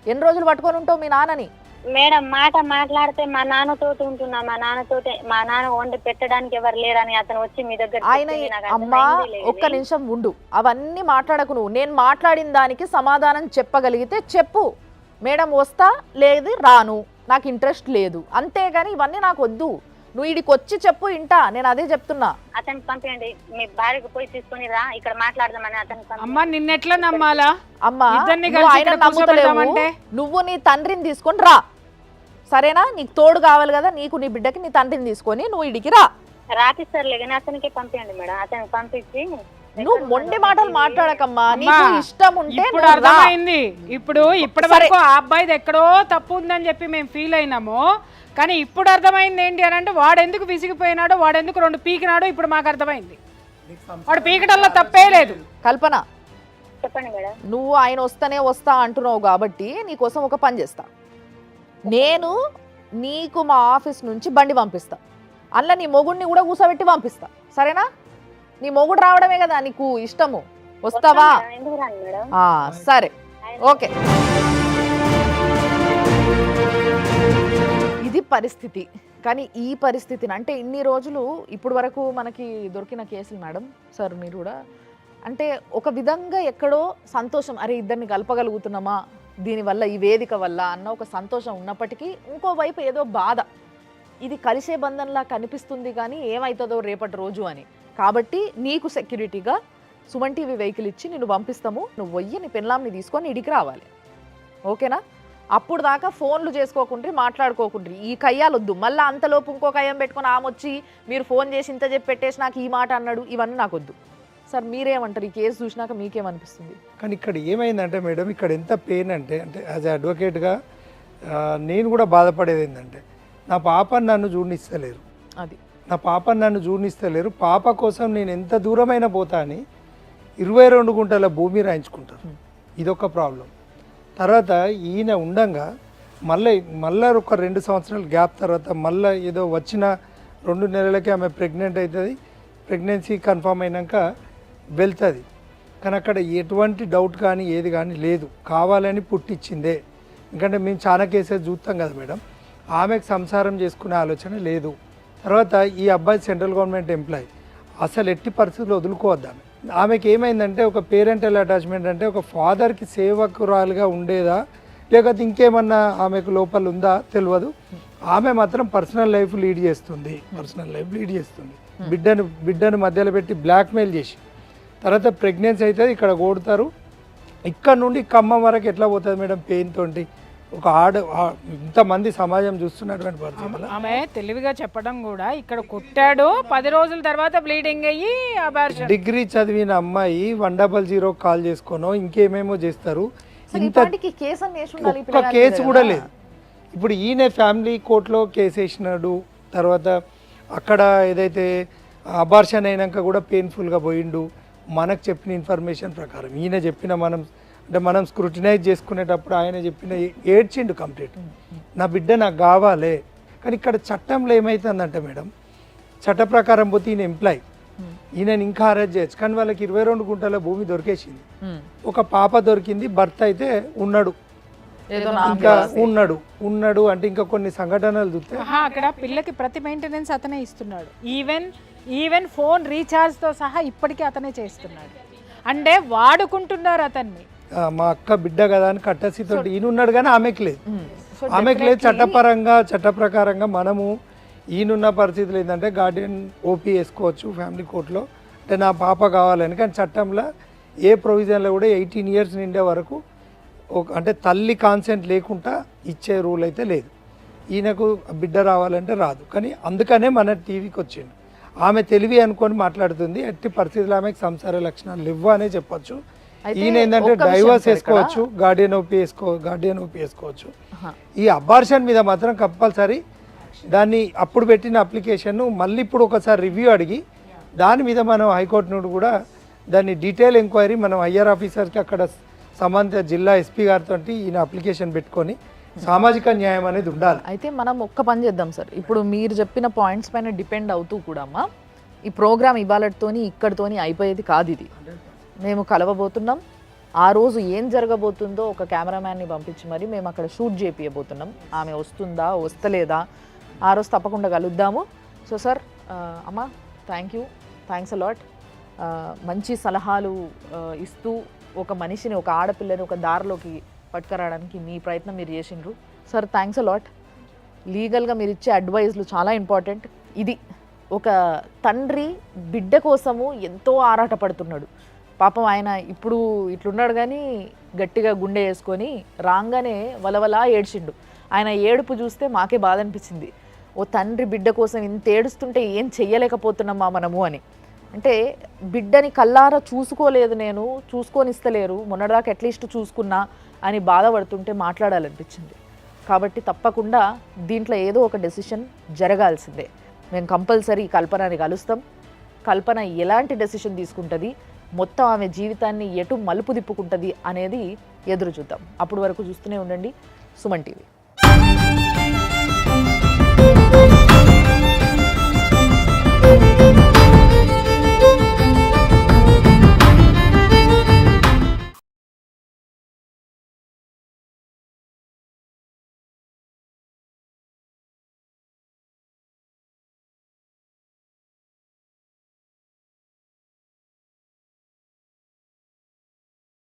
ఎన్ని రోజులు పట్టుకొని ఉంటావు మీ నాన్నని? మేడం మాట మాట్లాడితే మా నాన్నతోటి ఉంటున్నా, మా నాన్న వండి పెట్టడానికి ఎవరు లేరని అతను వచ్చి మీ దగ్గర ఆయన. అమ్మా ఒక్క నిమిషం ఉండు, అవన్నీ మాట్లాడకు నువ్వు. నేను మాట్లాడిన దానికి సమాధానం చెప్పగలిగితే చెప్పు, మేడం వస్తా, లేదు రాను, నాకు ఇంట్రెస్ట్ లేదు, అంతేగాని ఇవన్నీ నాకు వద్దు. నువ్వు ఇడికి వచ్చి చెప్పు, ఇంటా, నేను అదే చెప్తున్నా. అతనికి పంపించండి, మీ భార్యకు పోయి తీసుకొని రా, ఇక్కడ మాట్లాడదామని అతనికి. అమ్మా నిన్నెట్లా నమ్మాలా? అమ్మా నువ్వు ఆయన నమ్ముతలేవు, నువ్వు నీ తండ్రిని తీసుకొని రా, సరేనా? నీకు తోడు కావాలి కదా, నీకు నీ బిడ్డకి నీ తండ్రిని తీసుకొని నువ్వు ఇడికి రా. రాపిస్తారులే కానీ అతనికి పంపించండి మేడం. అతనికి పంపించి నువ్వు మొండి మాటలు మాట్లాడకమ్మా, నీకు ఇష్టం ఉంటే ఇప్పుడు అర్థమైంది. ఇప్పటి వరకు ఆ అబ్బాయిది ఎక్కడో తప్పు ఉందని చెప్పి మేము ఫీల్ అయినాము, కానీ ఇప్పుడు అర్థమైంది ఏంటి అని అంటే వాడెందుకు విసిగిపోయినాడో, వాడెందుకు 2 పీకినాడో ఇప్పుడు మాకు అర్థమైంది. వాడు పీకటంలో తప్పే లేదు. కల్పన, చెప్పండి మేడం. నువ్వు ఆయన వస్తానే వస్తా అంటున్నావు కాబట్టి నీకోసం ఒక పని చేస్తా. నేను నీకు మా ఆఫీస్ నుంచి బండి పంపిస్తా, అందులో నీ మొగుడిని కూడా కూర్చోబెట్టి పంపిస్తా, సరేనా? నీ మొగుడు రావడమే కదా నీకు ఇష్టము, వస్తావా? ఎందుకు రాను మేడం? సరే ఓకే. ఇది పరిస్థితి. కానీ ఈ పరిస్థితిని అంటే ఇన్ని రోజులు ఇప్పుడు వరకు మనకి దొరికిన కేసులు మేడం సార్, మీరు కూడా అంటే ఒక విధంగా ఎక్కడో సంతోషం, అరే ఇద్దరిని కలపగలుగుతున్నామా దీనివల్ల, ఈ వేదిక వల్ల అన్న ఒక సంతోషం ఉన్నప్పటికీ ఇంకోవైపు ఏదో బాధ. ఇది కలిసే బంధంలా కనిపిస్తుంది కానీ ఏమవుతుందో రేపటి రోజు అని. కాబట్టి నీకు సెక్యూరిటీగా సుమన్ టీవీ వెహికల్ ఇచ్చి నిన్ను పంపిస్తాము, నువ్వు పోయి నీ పెన్లాంని తీసుకొని ఇడికి రావాలి, ఓకేనా? అప్పుడు దాకా ఫోన్లు చేసుకోకుండ్రి, మాట్లాడుకోకుండ్రి, ఈ కయ్యాలొద్దు. మళ్ళీ అంతలోపు ఇంకో కయ్యం పెట్టుకొని ఆమె వచ్చి మీరు ఫోన్ చేసి ఇంత చెప్పి పెట్టేసి నాకు ఈ మాట అన్నాడు, ఇవన్నీ నాకు వద్దు. సార్ మీరేమంటారు? ఈ కేసు చూసినాక మీకేమనిపిస్తుంది? కానీ ఇక్కడ ఏమైందంటే మేడం, ఇక్కడ ఎంత పెయిన్ అంటే యాజ్ అడ్వకేట్గా నేను కూడా బాధపడేది ఏంటంటే నా పాపని నన్ను చూడనిస్తలేరు, నా పాపని నన్ను చూడనిస్తలేరు. పాప కోసం నేను ఎంత దూరమైనా పోతా అని 22 గుంటల భూమి రాయించుకుంటారు. ఇదొక ప్రాబ్లం. తర్వాత ఈయన ఉండంగా మళ్ళీ ఒక 2 సంవత్సరాల గ్యాప్ తర్వాత మళ్ళీ ఏదో వచ్చిన 2 నెలలకే ఆమె ప్రెగ్నెంట్ అవుతుంది. ప్రెగ్నెన్సీ కన్ఫర్మ్ అయినాక వెళ్తుంది. కానీ అక్కడ ఎటువంటి డౌట్ కానీ ఏది కానీ లేదు, కావాలని పుట్టించిందే. ఎందుకంటే మేము చాలా కేసెస్ చూస్తాం కదా మేడం, ఆమెకు సంసారం చేసుకునే ఆలోచన లేదు. తర్వాత ఈ అబ్బాయి సెంట్రల్ గవర్నమెంట్ ఎంప్లాయీ, అసలు ఎట్టి పరిస్థితుల్లో వదులుకోవద్దు. ఆమెకి ఏమైందంటే ఒక పేరెంటల్ అటాచ్మెంట్ అంటే ఒక ఫాదర్కి సేవకురాలుగా ఉండేదా లేకపోతే ఇంకేమన్నా ఆమెకు లోపల ఉందా తెలియదు. ఆమె మాత్రం పర్సనల్ లైఫ్ లీడ్ చేస్తుంది. బిడ్డను మధ్యలో పెట్టి బ్లాక్మెయిల్ చేసి తర్వాత ప్రెగ్నెన్సీ అవుతుంది, ఇక్కడ కొడతారు. ఇక్కడ నుండి ఖమ్మం వరకు ఎట్లా పోతుంది మేడం పెయిన్ తోటి? ఒక ఇంతమంది సమాజం చూస్తున్నటువంటి పరిస్థితుల్లో ఆమె తెలివిగా చెప్పడం కూడా ఇక్కడ కొట్టాడు 10 రోజుల తర్వాత బ్లీడింగ్ అయ్యి డిగ్రీ చదివిన అమ్మాయి 100 కాల్ చేసుకోనో ఇంకేమేమో చేస్తారు. ఒక్క కేసు కూడా లేదు. ఇప్పుడు ఈయన ఫ్యామిలీ కోర్టులో కేసు వేసినాడు. తర్వాత అక్కడ ఏదైతే అబార్షన్ అయినాక కూడా పెయిన్ఫుల్గా పోయిండు. మనకు చెప్పిన ఇన్ఫర్మేషన్ ప్రకారం ఈయన చెప్పిన మనం స్క్రూటినైజ్ చేసుకునేటప్పుడు ఆయన చెప్పిన ఏడ్చిండు కంప్లీట్, నా బిడ్డ నాకు కావాలి. కానీ ఇక్కడ చట్టంలో ఏమవుతుందంటే మేడం, చట్ట ప్రకారం పోతే ఈయన ఎంప్లాయ్, ఈయనని ఇంకా అరెస్ట్ చేయొచ్చు. కానీ వాళ్ళకి 22 గుంటల భూమి దొరికేసింది. ఒక పాప దొరికింది, భర్త అయితే ఉన్నాడు, ఇంకా ఉన్నాడు అంటే ఇంకా కొన్ని సంఘటనలు చూస్తే అక్కడ పిల్లకి ప్రతి మెయింటెనెన్స్ అతనే ఇస్తున్నాడు. ఈవెన్ ఫోన్ రీఛార్జ్ తో సహా ఇప్పటికీ అతనే చేస్తున్నాడు. అంటే వాడుకుంటున్నారు అతన్ని. మా అక్క బిడ్డ కదా అని కట్టసితో ఈయన ఉన్నాడు కానీ ఆమెకు లేదు. చట్ట ప్రకారంగా మనము ఈయనున్న పరిస్థితులు ఏంటంటే గార్డియన్ ఓపీ వేసుకోవచ్చు ఫ్యామిలీ కోర్టులో, అంటే నా పాప కావాలని. కానీ చట్టంలో ఏ ప్రొవిజన్లో కూడా 18 years నిండే వరకు అంటే తల్లి కాన్సెంట్ లేకుండా ఇచ్చే రూల్ అయితే లేదు. ఈయనకు బిడ్డ రావాలంటే రాదు. కానీ అందుకనే మన టీవీకి వచ్చిండు. ఆమె తెలివి అనుకొని మాట్లాడుతుంది. ఎట్టి పరిస్థితుల్లో ఆమెకు సంసార లక్షణాలు లేవు అనే చెప్పొచ్చు. ఈయన ఏంటంటే డైవర్స్ వేసుకోవచ్చు, గార్డియన్ ఓపీ వేసుకోవచ్చు. ఈ అబార్షన్ మీద మాత్రం కంపల్సరీ దాన్ని అప్పుడు పెట్టిన అప్లికేషన్ మళ్ళీ ఇప్పుడు ఒకసారి రివ్యూ అడిగి దాని మీద మనం హైకోర్టు నుండి కూడా దాన్ని డీటెయిల్ ఎంక్వైరీ మనం ఐఆర్ ఆఫీసర్కి అక్కడ సంబంధిత జిల్లా ఎస్పీ గారితో ఈయన అప్లికేషన్ పెట్టుకొని సామాజిక న్యాయం అనేది ఉండాలి. అయితే మనం ఒక్క పని చేద్దాం సార్, ఇప్పుడు మీరు చెప్పిన పాయింట్స్ పైన డిపెండ్ అవుతూ కూడా ఈ ప్రోగ్రామ్ ఇవాళతోని ఇక్కడితోని అయిపోయేది కాదు. ఇది మేము కలవబోతున్నాం. ఆ రోజు ఏం జరగబోతుందో ఒక కెమెరామ్యాన్ని పంపించి మరి మేము అక్కడ షూట్ చేపియబోతున్నాం. ఆమె వస్తుందా వస్తలేదా ఆ రోజు తప్పకుండా కలుద్దాము. సో సార్, అమ్మ థ్యాంక్స్ అలాట్. మంచి సలహాలు ఇస్తూ ఒక మనిషిని, ఒక ఆడపిల్లని ఒక దారిలోకి పట్టుకురావడానికి మీ ప్రయత్నం మీరు చేసిండ్రు సార్. Thanks a lot. లీగల్గా మీరు ఇచ్చే అడ్వైజ్లు చాలా ఇంపార్టెంట్. ఇది ఒక తండ్రి బిడ్డ కోసము ఎంతో ఆరాటపడుతున్నాడు. పాపం ఆయన ఇప్పుడు ఇట్లున్నాడు కానీ గట్టిగా గుండె వేసుకొని రాగానే వలవలా ఏడ్చిండు. ఆయన ఏడుపు చూస్తే మాకే బాధ అనిపించింది. ఓ తండ్రి బిడ్డ కోసం ఇంత ఏడుస్తుంటే ఏం చెయ్యలేకపోతున్నామా మనము అని. అంటే బిడ్డని కల్లారా చూసుకోలేదు, నేను చూసుకొనిస్తలేరు, మొన్నటిదాకా అట్లీస్ట్ చూసుకున్నా అని బాధపడుతుంటే మాట్లాడాలనిపించింది. కాబట్టి తప్పకుండా దీంట్లో ఏదో ఒక డెసిషన్ జరగాల్సిందే. మేము కంపల్సరీ కల్పనని కలుస్తాం. కల్పన ఎలాంటి డెసిషన్ తీసుకుంటుంది, మొత్తం ఆమె జీవితాన్ని ఎటు మలుపు తిప్పుకుంటుంది అనేది ఎదురు చూద్దాం. అప్పటి వరకు చూస్తూనే ఉండండి సుమన్ టీవీ.